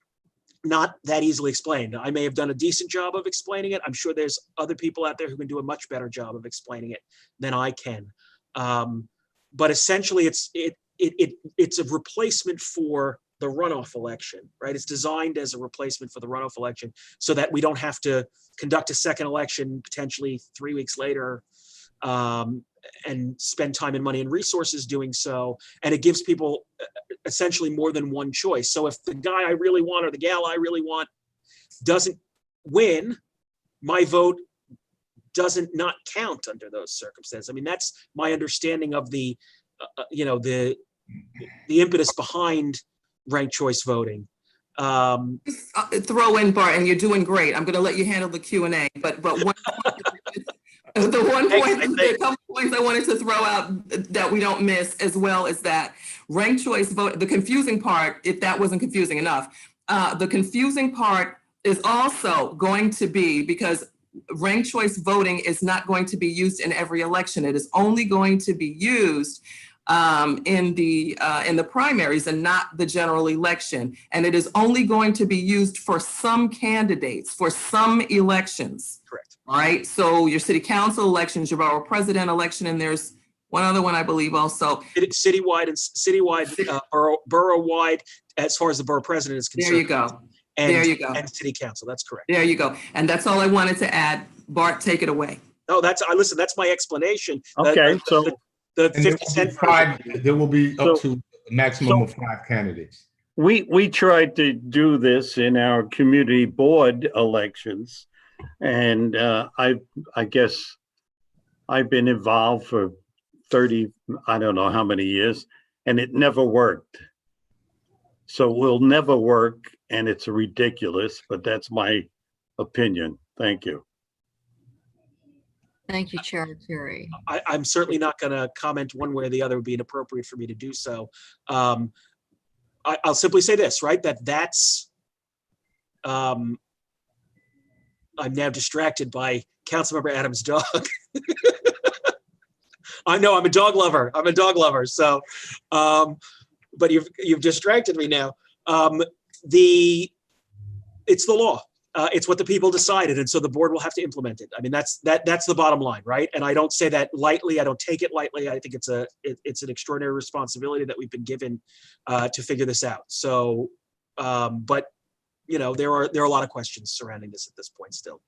not that easily explained. I may have done a decent job of explaining it. I'm sure there's other people out there who can do a much better job of explaining it than I can. But essentially, it's a replacement for the runoff election, right? It's designed as a replacement for the runoff election so that we don't have to conduct a second election potentially 3 weeks later and spend time and money and resources doing so. And it gives people essentially more than one choice. So if the guy I really want or the gal I really want doesn't win, my vote doesn't not count under those circumstances. I mean, that's my understanding of the impetus behind ranked choice voting. Throw in, Bart, and you're doing great. I'm going to let you handle the Q&A, but one the couple points I wanted to throw out that we don't miss as well is that ranked choice vote, the confusing part, if that wasn't confusing enough, the confusing part is also going to be because ranked choice voting is not going to be used in every election. It is only going to be used in the primaries and not the general election. And it is only going to be used for some candidates, for some elections. Correct. All right. So your city council elections, your borough president election, and there's one other one, I believe, also. Citywide and borough-wide, as far as the borough president is concerned. There you go. And, there you go. And city council. That's correct. There you go. And that's all I wanted to add. Bart, take it away. No, listen, that's my explanation. Okay, the 50-cent there will be up to a maximum of 5 candidates. We tried to do this in our community board elections, and I guess I've been involved for 30, I don't know how many years, and it never worked. So it will never work, and it's ridiculous, but that's my opinion. Thank you. Thank you, Chair Curie. I'm certainly not going to comment one way or the other. It would be inappropriate for me to do so. I'll simply say this, right? That's I'm now distracted by Councilmember Adams' dog. I know I'm a dog lover. So, but you've distracted me now. It's the law. It's what the people decided, and so the board will have to implement it. I mean, that's the bottom line, right? And I don't say that lightly. I don't take it lightly. I think it's an extraordinary responsibility that we've been given to figure this out. So, but you know, there are a lot of questions surrounding this at this point still.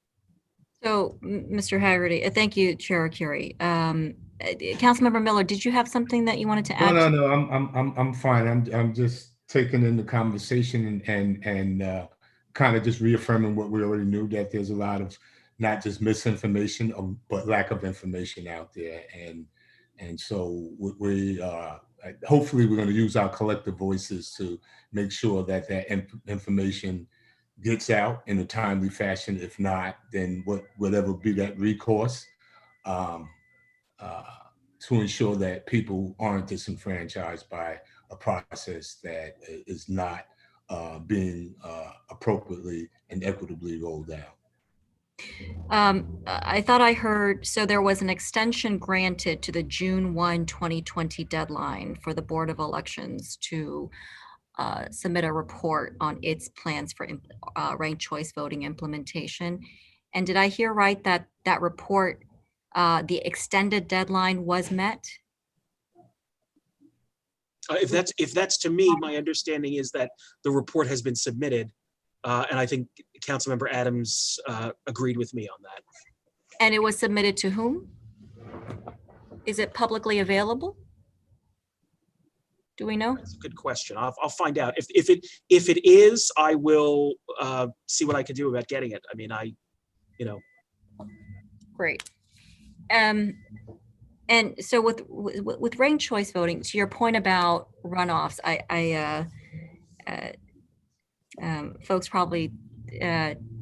So, Mr. Haggerty, thank you, Chair Curie. Councilmember Miller, did you have something that you wanted to add? No, I'm fine. I'm just taking in the conversation and kind of just reaffirming what we already knew, that there's a lot of not just misinformation, but lack of information out there. And so we hopefully we're going to use our collective voices to make sure that information gets out in a timely fashion. If not, then whatever be that recourse to ensure that people aren't disenfranchised by a process that is not being appropriately and equitably rolled out. I thought I heard, so there was an extension granted to the June 1, 2020 deadline for the Board of Elections to submit a report on its plans for ranked choice voting implementation. And did I hear right that that report, the extended deadline was met? If that's to me, my understanding is that the report has been submitted, and I think Councilmember Adams agreed with me on that. And it was submitted to whom? Is it publicly available? Do we know? That's a good question. I'll find out. If it is, I will see what I can do about getting it. I mean, Great. And so with ranked choice voting, to your point about runoffs, folks probably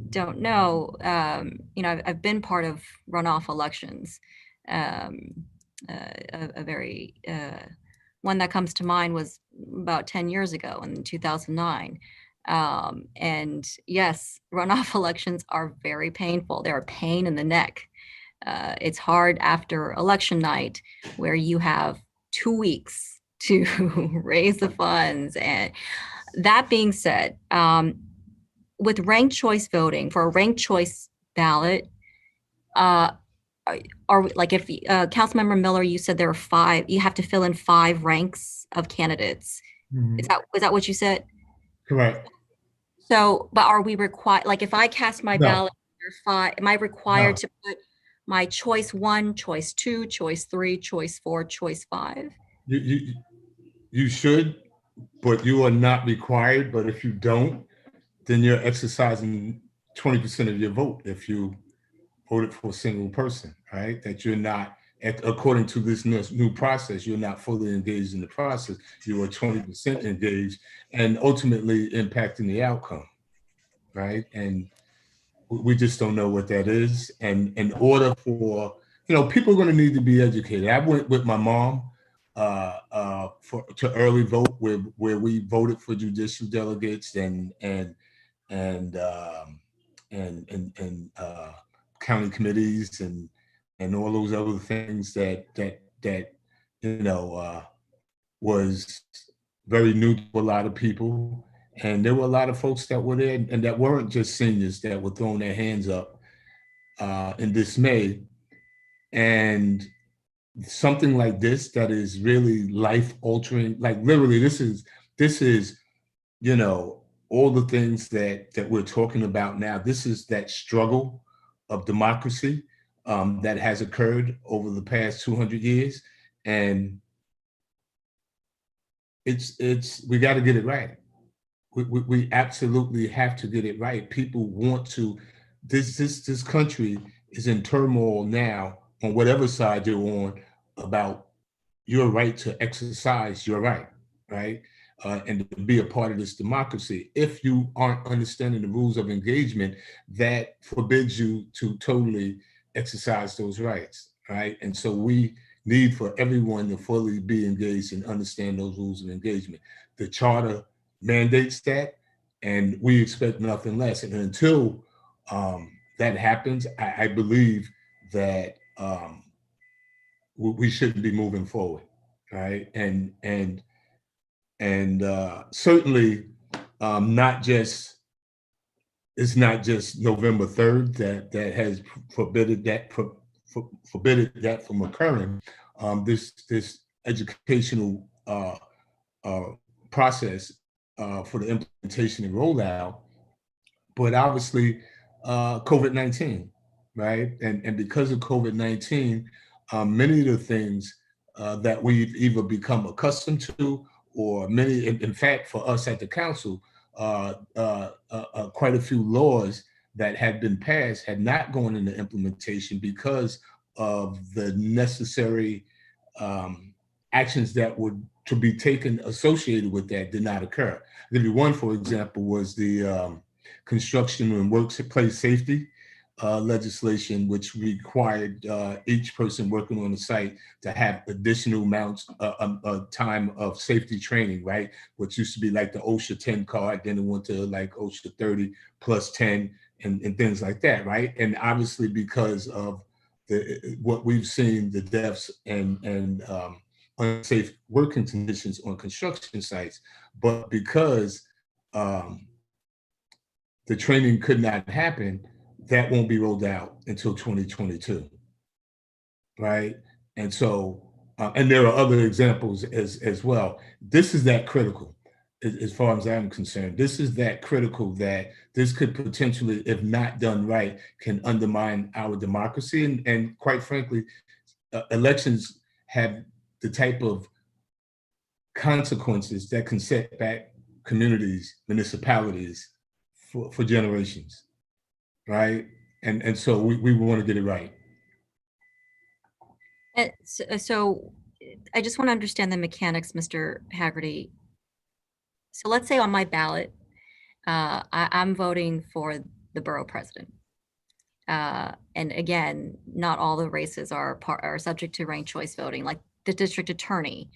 don't know, I've been part of runoff elections. A very, one that comes to mind was about 10 years ago in 2009. And yes, runoff elections are very painful. They're a pain in the neck. It's hard after election night where you have 2 weeks to raise the funds. And that being said, with ranked choice voting, for a ranked choice ballot, like if Councilmember Miller, you said there are 5, you have to fill in 5 ranks of candidates. Mm-hmm. Is that what you said? Correct. So, but are we required, like if I cast my ballot, there's 5, am I required to put my choice 1, choice 2, choice 3, choice 4, choice 5? You should, but you are not required. But if you don't, then you're exercising 20% of your vote if you voted for a single person, right? That you're not, according to this new process, you're not fully engaged in the process. You are 20% engaged and ultimately impacting the outcome, right? And we just don't know what that is. And in order for, people are going to need to be educated. I went with my mom to early vote where we voted for judicial delegates and county committees and all those other things that was very new to a lot of people. And there were a lot of folks that were there and that weren't just seniors that were throwing their hands up in dismay. And something like this that is really life altering, like literally this is, all the things that we're talking about now. This is that struggle of democracy that has occurred over the past 200 years. And we got to get it right. We absolutely have to get it right. People want to, this country is in turmoil now on whatever side you're on about your right to exercise your right, and to be a part of this democracy. If you aren't understanding the rules of engagement, that forbids you to totally exercise those rights, right? And so we need for everyone to fully be engaged and understand those rules of engagement. The charter mandates that, and we expect nothing less. And until that happens, I believe that we shouldn't be moving forward, right? And certainly it's not just November 3rd that has forbidden that from occurring. This educational process for the implementation and rollout, but obviously COVID-19, right? And because of COVID-19, many of the things that we've either become accustomed to, or many, in fact, for us at the council, quite a few laws that had been passed had not gone into implementation because of the necessary actions that were to be taken associated with that did not occur. The one, for example, was the construction and workplace safety legislation, which required each person working on the site to have additional amounts of time of safety training, right? Which used to be like the OSHA 10 card, then it went to like OSHA 30 plus 10 and things like that, right? And obviously because of what we've seen, the deaths and unsafe working conditions on construction sites, but because the training could not happen, that won't be rolled out until 2022, right? And so, and there are other examples as well. This is that critical, as far as I'm concerned. This is that critical that this could potentially, if not done right, can undermine our democracy. And quite frankly, elections have the type of consequences that can set back communities, municipalities for generations. Right. And so we want to get it right. And so I just want to understand the mechanics, Mr. Haggerty. So let's say on my ballot, I'm voting for the borough president. And again, not all the races are subject to ranked choice voting, like the district attorney.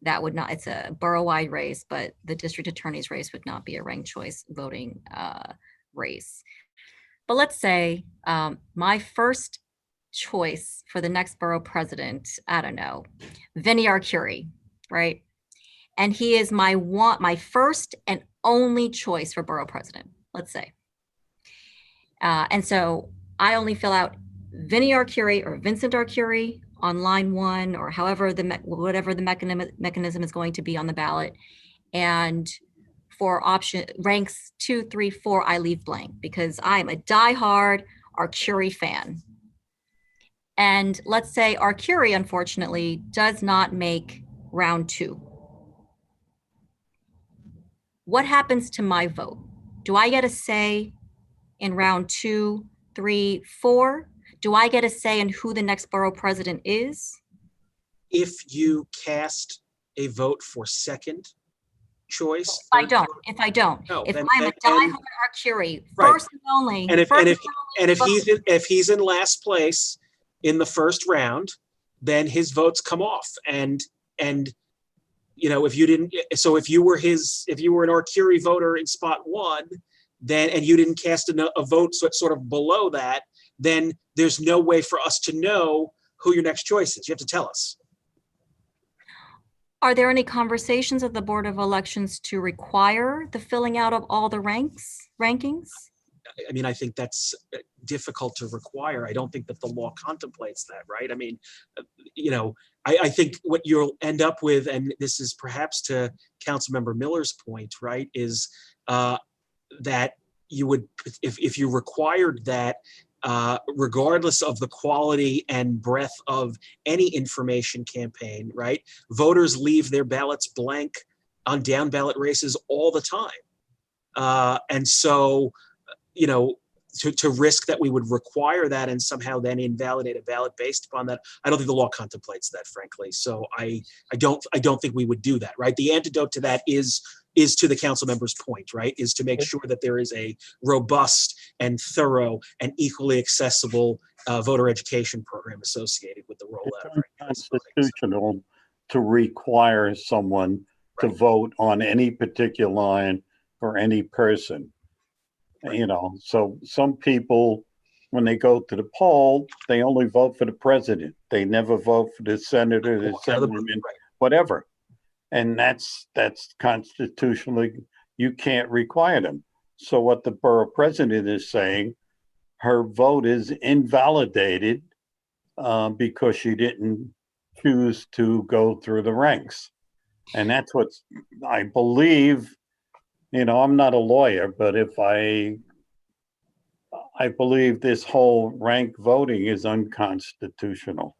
That would not, it's a borough-wide race, but the district attorney's race would not be a ranked choice voting race. But let's say my first choice for the next borough president, I don't know, Vinnie Arcuri, right? And he is my first and only choice for borough president, let's say. And so I only fill out Vinnie Arcuri or Vincent Arcuri on line 1, or however whatever the mechanism is going to be on the ballot. And for option ranks 2, 3, 4, I leave blank because I'm a diehard Arcuri fan. And let's say Arcuri, unfortunately, does not make round 2. What happens to my vote? Do I get a say in round 2, 3, 4? Do I get a say in who the next borough president is? If you cast a vote for second choice. If I don't, No, if then- I'm a diehard Arcuri, Right. first and only. And first if he's in last place in the first round, then his votes come off. And you know, if you didn't, so if you were an Arcuri voter in spot 1, then and you didn't cast a vote sort of below that, then there's no way for us to know who your next choice is. You have to tell us. Are there any conversations at the Board of Elections to require the filling out of all the rankings? I mean, I think that's difficult to require. I don't think that the law contemplates that, right? I mean, I think what you'll end up with, and this is perhaps to Councilmember Miller's point, right, is that you would, if you required that, regardless of the quality and breadth of any information campaign, right, voters leave their ballots blank on down ballot races all the time. And so, to risk that we would require that and somehow then invalidate a ballot based upon that, I don't think the law contemplates that, frankly. So I don't think we would do that, right? The antidote to that is to the council member's point, right? Is to make sure that there is a robust and thorough and equally accessible voter education program associated with the rollout. It's unconstitutional to require someone to vote on any particular line for any person. So some people, when they go to the poll, they only vote for the president. They never vote for the senator, the assemblyman, whatever. And that's constitutionally, you can't require them. So what the borough president is saying, her vote is invalidated because she didn't choose to go through the ranks. And that's what I believe. I'm not a lawyer, but if I believe this whole rank voting is unconstitutional.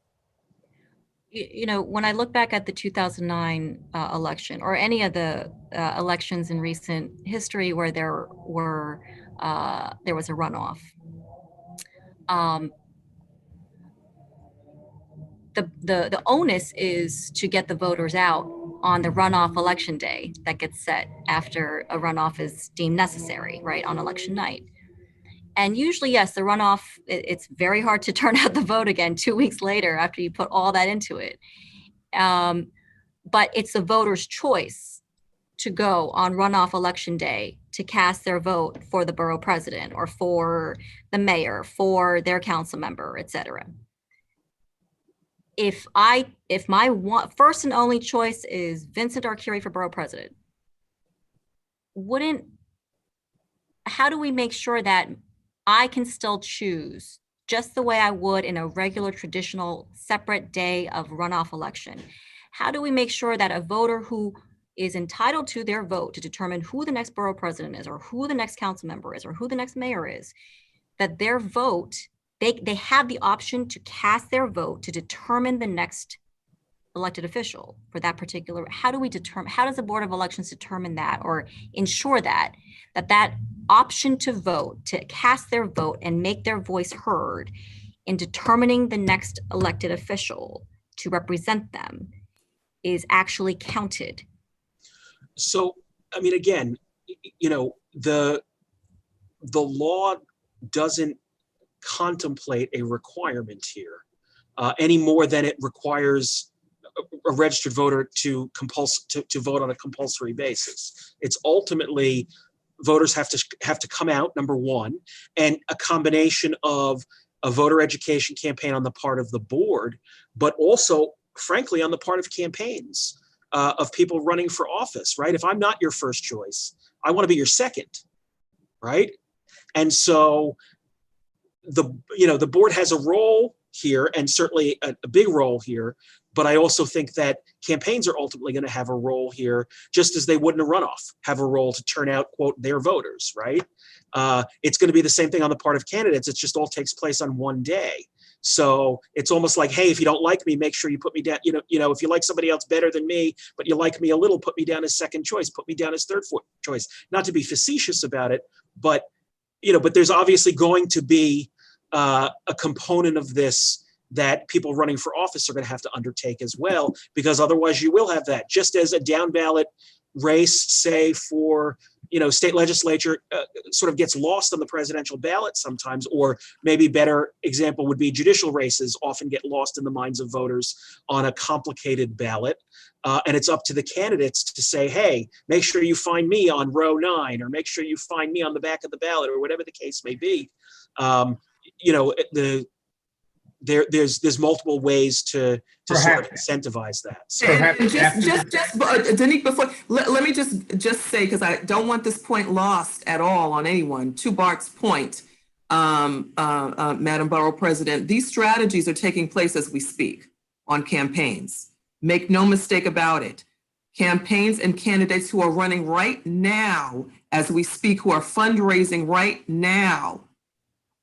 When I look back at the 2009 election, or any of the elections in recent history where there was a runoff, the onus is to get the voters out on the runoff election day that gets set after a runoff is deemed necessary, right, on election night. And usually, yes, the runoff, it's very hard to turn out the vote again 2 weeks later after you put all that into it. But it's the voter's choice to go on runoff election day to cast their vote for the borough president or for the mayor, for their council member, et cetera. If my first and only choice is Vincent Arcuri for borough president, how do we make sure that I can still choose just the way I would in a regular, traditional, separate day of runoff election? How do we make sure that a voter who is entitled to their vote to determine who the next borough president is, or who the next council member is, or who the next mayor is, that their vote, they have the option to cast their vote to determine the next elected official for that particular, how does the Board of Elections determine that, or ensure that option to vote, to cast their vote and make their voice heard in determining the next elected official to represent them is actually counted? So, I mean, again, the law doesn't contemplate a requirement here any more than it requires a registered voter to vote on a compulsory basis. It's ultimately voters have to come out, number one, and a combination of a voter education campaign on the part of the board, but also, frankly, on the part of campaigns of people running for office, right? If I'm not your first choice, I want to be your second, right? And so the board has a role here, and certainly a big role here, but I also think that campaigns are ultimately going to have a role here, just as they would in a runoff, have a role to turn out, quote, their voters, right? It's going to be the same thing on the part of candidates. It just all takes place on one day. So it's almost like, hey, if you don't like me, make sure you put me down. If you like somebody else better than me, but you like me a little, put me down as second choice, put me down as third choice. Not to be facetious about it, but there's obviously going to be a component of this that people running for office are going to have to undertake as well, because otherwise you will have that. Just as a down ballot race, say for state legislature, sort of gets lost on the presidential ballot sometimes, or maybe better example would be judicial races often get lost in the minds of voters on a complicated ballot. And it's up to the candidates to say, hey, make sure you find me on row 9, or make sure you find me on the back of the ballot, or whatever the case may be. there's multiple ways to sort of Perhaps. incentivize that. So Perhaps And after just, Danique, before, let me just say, because I don't want this point lost at all on anyone, to Bart's point, Madam Borough President, these strategies are taking place as we speak on campaigns. Make no mistake about it. Campaigns and candidates who are running right now as we speak, who are fundraising right now,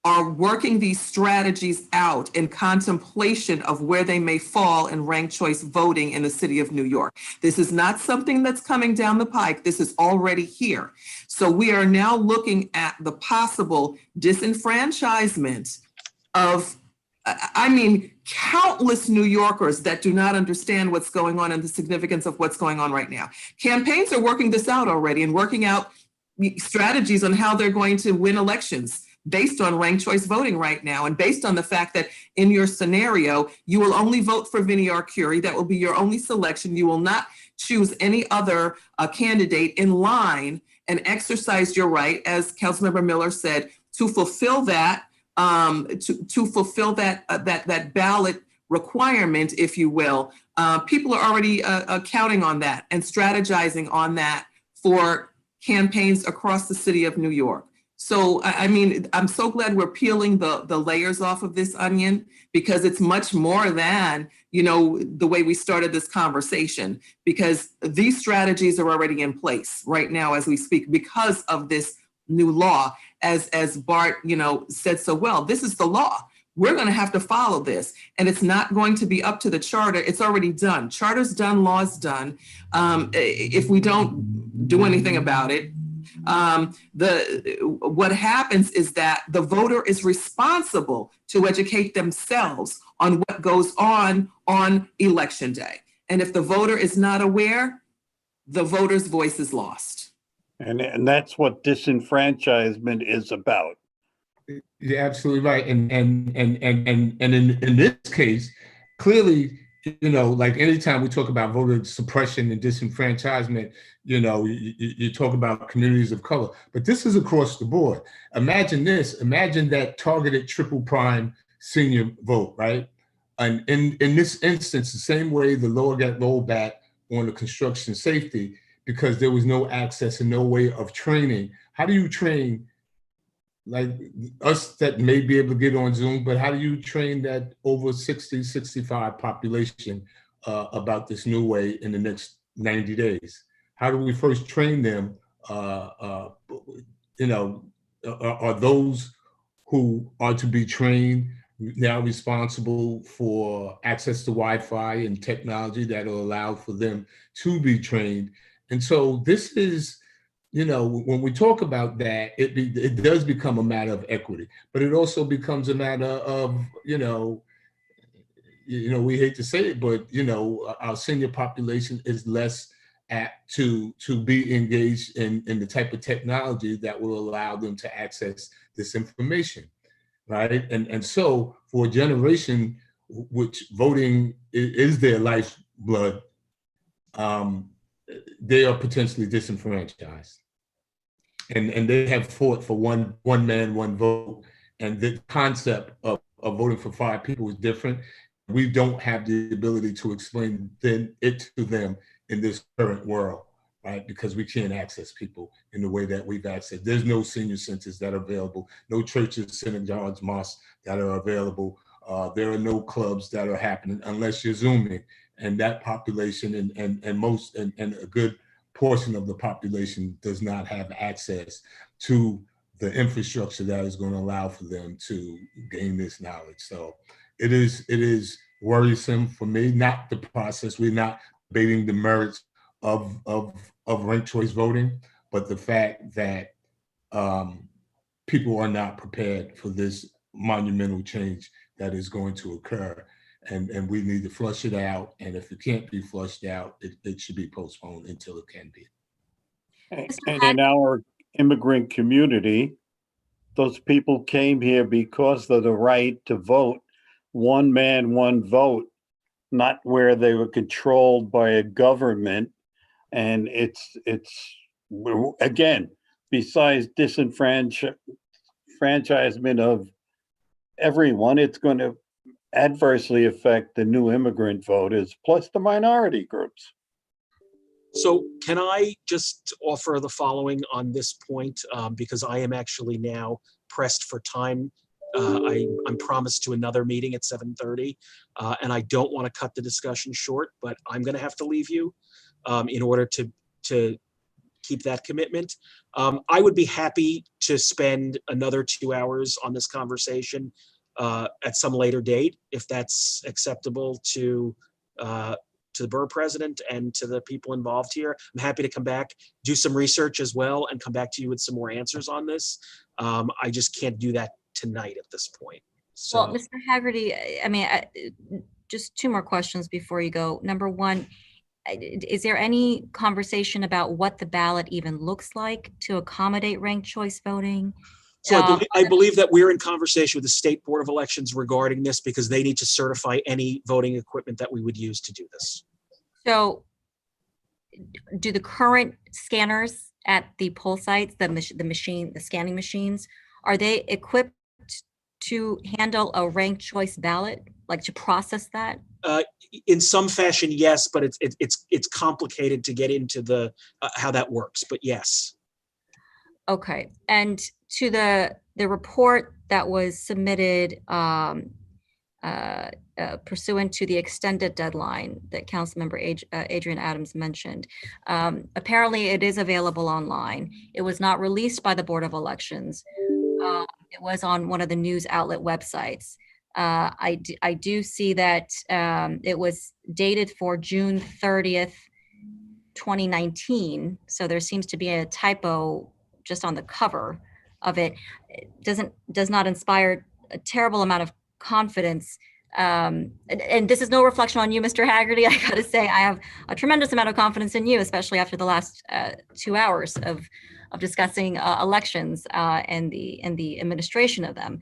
are working these strategies out in contemplation of where they may fall in ranked choice voting in the city of New York. This is not something that's coming down the pike. This is already here. So we are now looking at the possible disenfranchisement of, I mean, countless New Yorkers that do not understand what's going on and the significance of what's going on right now. Campaigns are working this out already and working out strategies on how they're going to win elections based on ranked choice voting right now, and based on the fact that in your scenario, you will only vote for Vinnie Arcuri. That will be your only selection. You will not choose any other candidate in line and exercise your right, as Councilmember Miller said, to fulfill that, that ballot requirement, if you will. People are already counting on that and strategizing on that for campaigns across the city of New York. So, I mean, I'm so glad we're peeling the layers off of this onion, because it's much more than, you know, the way we started this conversation, because these strategies are already in place right now as we speak because of this new law. As Bart, you know, said so well, this is the law. We're going to have to follow this, and it's not going to be up to the charter. It's already done. Charter's done, law's done. If we don't do anything about it, what happens is that the voter is responsible to educate themselves on what goes on election day. And if the voter is not aware, the voter's voice is lost. And that's what disenfranchisement is about. You're absolutely right. And in this case, clearly, you know, like anytime we talk about voter suppression and disenfranchisement, you know, you talk about communities of color, but this is across the board. Imagine this, imagine that targeted triple prime senior vote, right? And in this instance, the same way the law got rolled back on the construction safety, because there was no access and no way of training. How do you train, like us that may be able to get on Zoom, but how do you train that over 60, 65 population about this new way in the next 90 days? How do we first train them? You know, are those who are to be trained now responsible for access to Wi-Fi and technology that will allow for them to be trained? And so this is, you know, when we talk about that, it does become a matter of equity, but it also becomes a matter of, you know, we hate to say it, but, you know, our senior population is less apt to be engaged in the type of technology that will allow them to access this information, right? And so for a generation which voting is their lifeblood, they are potentially disenfranchised. And they have fought for one man, one vote. And the concept of voting for 5 people is different. We don't have the ability to explain it to them in this current world, right? Because we can't access people in the way that we've accessed. There's no senior centers that are available, no churches, synagogues, mosques that are available. There are no clubs that are happening unless you're Zooming. And that population and a good portion of the population does not have access to the infrastructure that is going to allow for them to gain this knowledge. So it is worrisome for me, not the process. We're not debating the merits of ranked choice voting, but the fact that people are not prepared for this monumental change that is going to occur. And we need to flush it out. And if it can't be flushed out, it should be postponed until it can be. And in our immigrant community, those people came here because of the right to vote, one man, one vote, not where they were controlled by a government. And it's again, besides disenfranchisement of everyone, it's going to adversely affect the new immigrant voters plus the minority groups. So can I just offer the following on this point, because I am actually now pressed for time. I'm promised to another meeting at 7:30, and I don't want to cut the discussion short, but I'm going to have to leave you in order to keep that commitment. I would be happy to spend another 2 hours on this conversation at some later date, if that's acceptable to the borough president and to the people involved here. I'm happy to come back, do some research as well, and come back to you with some more answers on this. I just can't do that tonight at this point. So, Well, Mr. Haggerty, I mean, just two more questions before you go. Number one, is there any conversation about what the ballot even looks like to accommodate ranked choice voting? So I believe that we're in conversation with the State Board of Elections regarding this, because they need to certify any voting equipment that we would use to do this. So do the current scanners at the poll sites, the scanning machines, are they equipped to handle a ranked choice ballot, like to process that? In some fashion, yes, but it's complicated to get into the how that works, but yes. Okay, and to the report that was submitted pursuant to the extended deadline that Councilmember Adrian Adams mentioned, apparently it is available online. It was not released by the Board of Elections. It was on one of the news outlet websites. I do see that it was dated for June 30th, 2019. So there seems to be a typo just on the cover of it. It does not inspire a terrible amount of confidence. And this is no reflection on you, Mr. Haggerty. I gotta say, I have a tremendous amount of confidence in you, especially after the last 2 hours of discussing elections and the administration of them.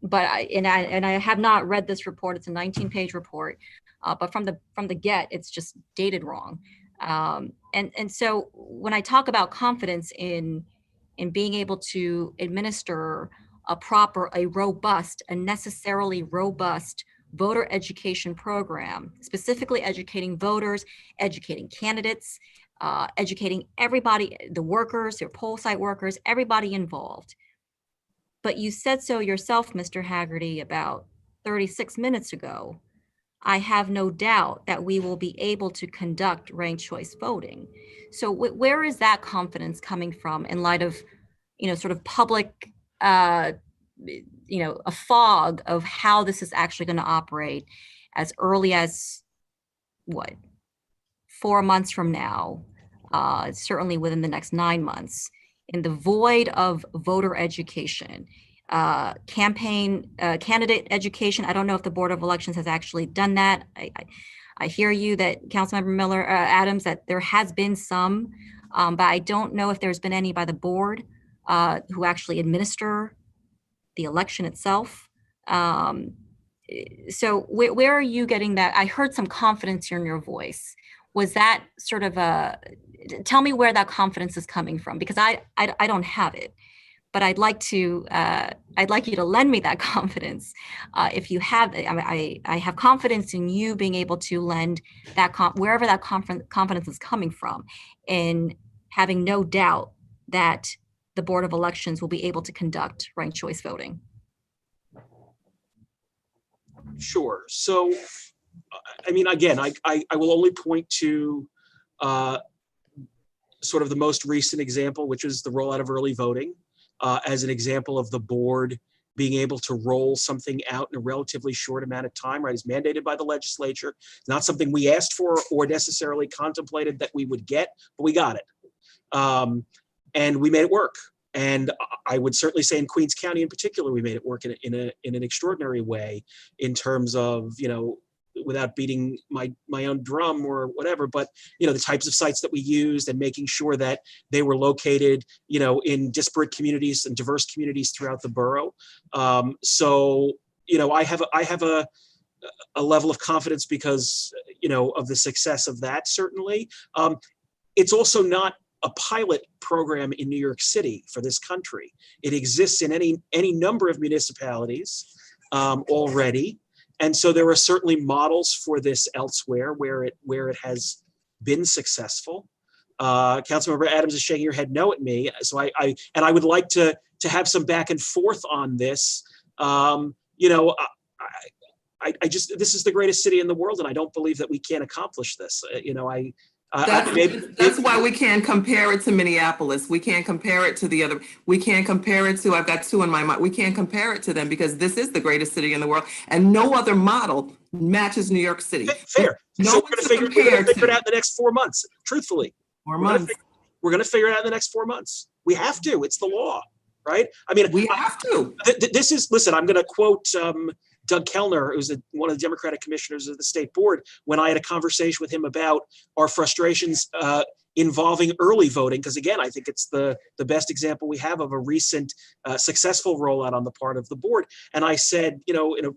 But I have not read this report. It's a 19-page report, but from the get, it's just dated wrong. And so when I talk about confidence in being able to administer a necessarily robust voter education program, specifically educating voters, educating candidates, educating everybody, the workers, your poll site workers, everybody involved. But you said so yourself, Mr. Haggerty, about 36 minutes ago. I have no doubt that we will be able to conduct ranked choice voting. So where is that confidence coming from in light of, sort of public, a fog of how this is actually going to operate as early as, 4 months from now, certainly within the next 9 months, in the void of voter education, candidate education. I don't know if the Board of Elections has actually done that. I hear you that Councilmember Adams, that there has been some, but I don't know if there's been any by the board who actually administer the election itself. So where are you getting that? I heard some confidence here in your voice. Was that sort of tell me where that confidence is coming from, because I don't have it, but I'd like you to lend me that confidence. If you have, I have confidence in you being able to lend that wherever that confidence is coming from, in having no doubt that the Board of Elections will be able to conduct ranked choice voting. Sure. So, I mean, again, I will only point to sort of the most recent example, which is the rollout of early voting, as an example of the board being able to roll something out in a relatively short amount of time, right? It's mandated by the legislature. It's not something we asked for or necessarily contemplated that we would get, but we got it. And we made it work. And I would certainly say in Queens County in particular, we made it work in an extraordinary way in terms of, without beating my own drum or whatever, but the types of sites that we used and making sure that they were located, in disparate communities and diverse communities throughout the borough. So I have a level of confidence because of the success of that. Certainly, it's also not a pilot program in New York City for this country. It exists in any number of municipalities. already. And so there are certainly models for this elsewhere where it has been successful. Councilmember Adams is shaking your head no at me. So I would like to have some back and forth on this. You know, I just, this is the greatest city in the world, and I don't believe that we can't accomplish this. You know, that's why we can't compare it to Minneapolis. We can't compare it to the other. We can't compare it to, I've got two in my mind. We can't compare it to them because this is the greatest city in the world, and no other model matches New York City. Fair. No So one we're to going to figure it out in the next 4 months, truthfully. 4 months. We're going to figure it out in the next 4 months. We have to. It's the law, right? I mean, we have to. This is, listen, I'm going to quote Doug Kellner, who's one of the Democratic commissioners of the state board, when I had a conversation with him about our frustrations involving early voting, because again, I think it's the best example we have of a recent successful rollout on the part of the board. And I said, you know, in a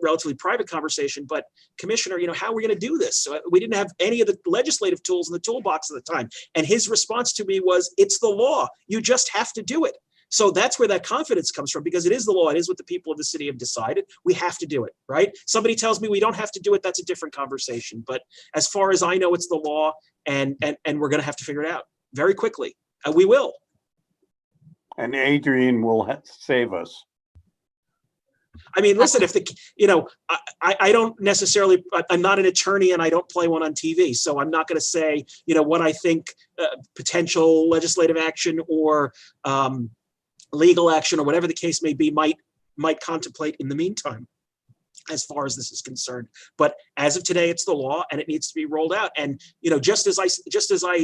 relatively private conversation, but Commissioner, you know, how are we going to do this? So we didn't have any of the legislative tools in the toolbox at the time. And his response to me was, it's the law. You just have to do it. So that's where that confidence comes from, because it is the law. It is what the people of the city have decided. We have to do it, right? Somebody tells me we don't have to do it. That's a different conversation. But as far as I know, it's the law, and we're going to have to figure it out very quickly. We will. And Adrian will save us. I mean, listen, if you know, I don't necessarily, I'm not an attorney and I don't play one on TV. So I'm not going to say, you know, what I think potential legislative action or legal action or whatever the case may be might contemplate in the meantime, as far as this is concerned. But as of today, it's the law and it needs to be rolled out. And, you know, just as I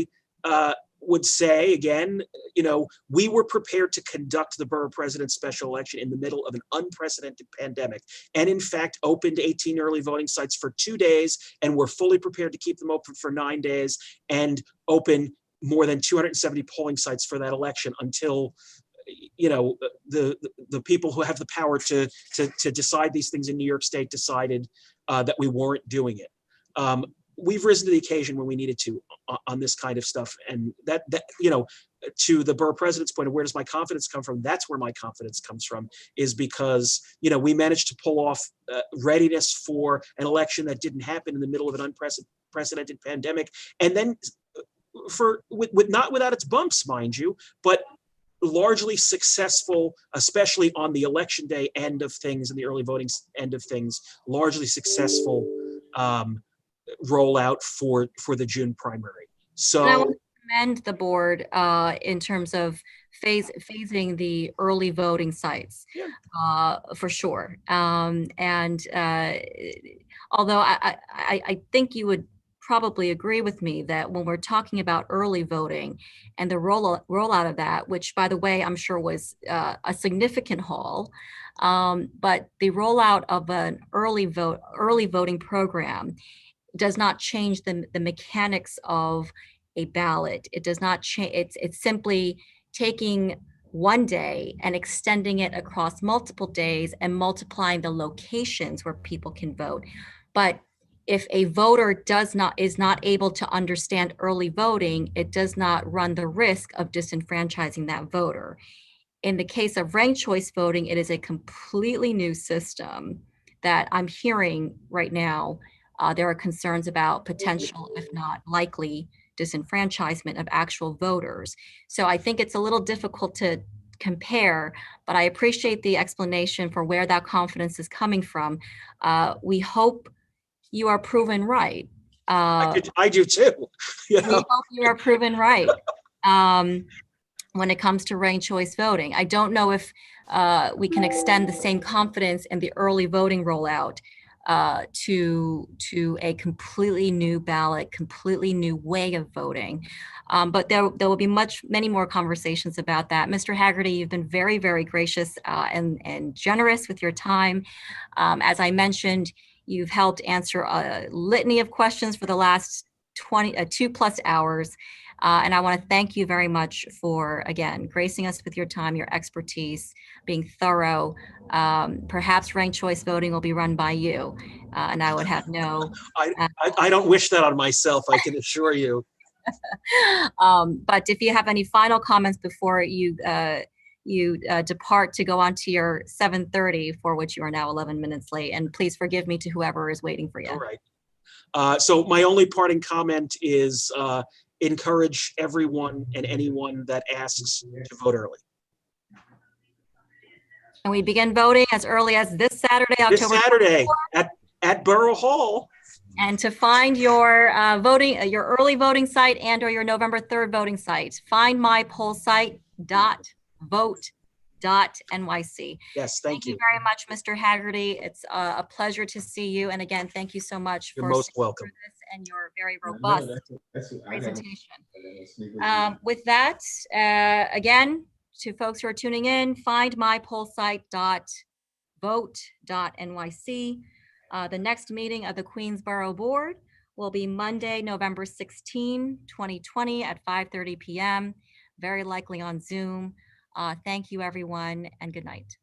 would say again, you know, we were prepared to conduct the borough president special election in the middle of an unprecedented pandemic, and in fact opened 18 early voting sites for 2 days, and we're fully prepared to keep them open for 9 days and open more than 270 polling sites for that election until, you know, the people who have the power to decide these things in New York State decided that we weren't doing it. We've risen to the occasion when we needed to on this kind of stuff. And that, you know, to the borough president's point of where does my confidence come from? That's where my confidence comes from, is because, you know, we managed to pull off readiness for an election that didn't happen in the middle of an unprecedented pandemic. And then not without its bumps, mind you, but largely successful, especially on the election day end of things and the early voting end of things, largely successful rollout for the June primary. So and I want to commend the board in terms of phasing the early voting sites, for sure. And although I think you would probably agree with me that when we're talking about early voting and the rollout of that, which by the way, I'm sure was a significant haul, but the rollout of an early voting program does not change the mechanics of a ballot. It does not change. It's simply taking one day and extending it across multiple days and multiplying the locations where people can vote. But if a voter is not able to understand early voting, it does not run the risk of disenfranchising that voter. In the case of ranked choice voting, it is a completely new system that I'm hearing right now. There are concerns about potential, if not likely, disenfranchisement of actual voters. So I think it's a little difficult to compare, but I appreciate the explanation for where that confidence is coming from. We hope you are proven right. I do too. You know? We hope you are proven right when it comes to ranked choice voting. I don't know if we can extend the same confidence in the early voting rollout to a completely new ballot, completely new way of voting. But there will be many more conversations about that. Mr. Haggerty, you've been very, very gracious and generous with your time. As I mentioned, you've helped answer a litany of questions for the last 2+ hours. And I want to thank you very much for, again, gracing us with your time, your expertise, being thorough. Perhaps ranked choice voting will be run by you. And I would have no... I don't wish that on myself, I can assure you. But if you have any final comments before you you depart to go on to your 7:30, for which you are now 11 minutes late. And please forgive me to whoever is waiting for you. All right. So my only parting comment is encourage everyone and anyone that asks to vote early. And we begin voting as early as this Saturday, This October Saturday 24th. at Borough Hall. And to find your your early voting site and or your November 3rd voting site, find mypollsite.vote.nyc. Yes, Thank you very much, Mr. Haggerty. It's a pleasure to see you. And again, thank you so much You're for most sticking welcome. through this and your very robust presentation. With that, again, to folks who are tuning in, find mypollsite.vote.nyc. The next meeting of the Queens Borough Board will be Monday, November 16, 2020 at 5:30 p.m., very likely on Zoom. Thank you, everyone, and good night.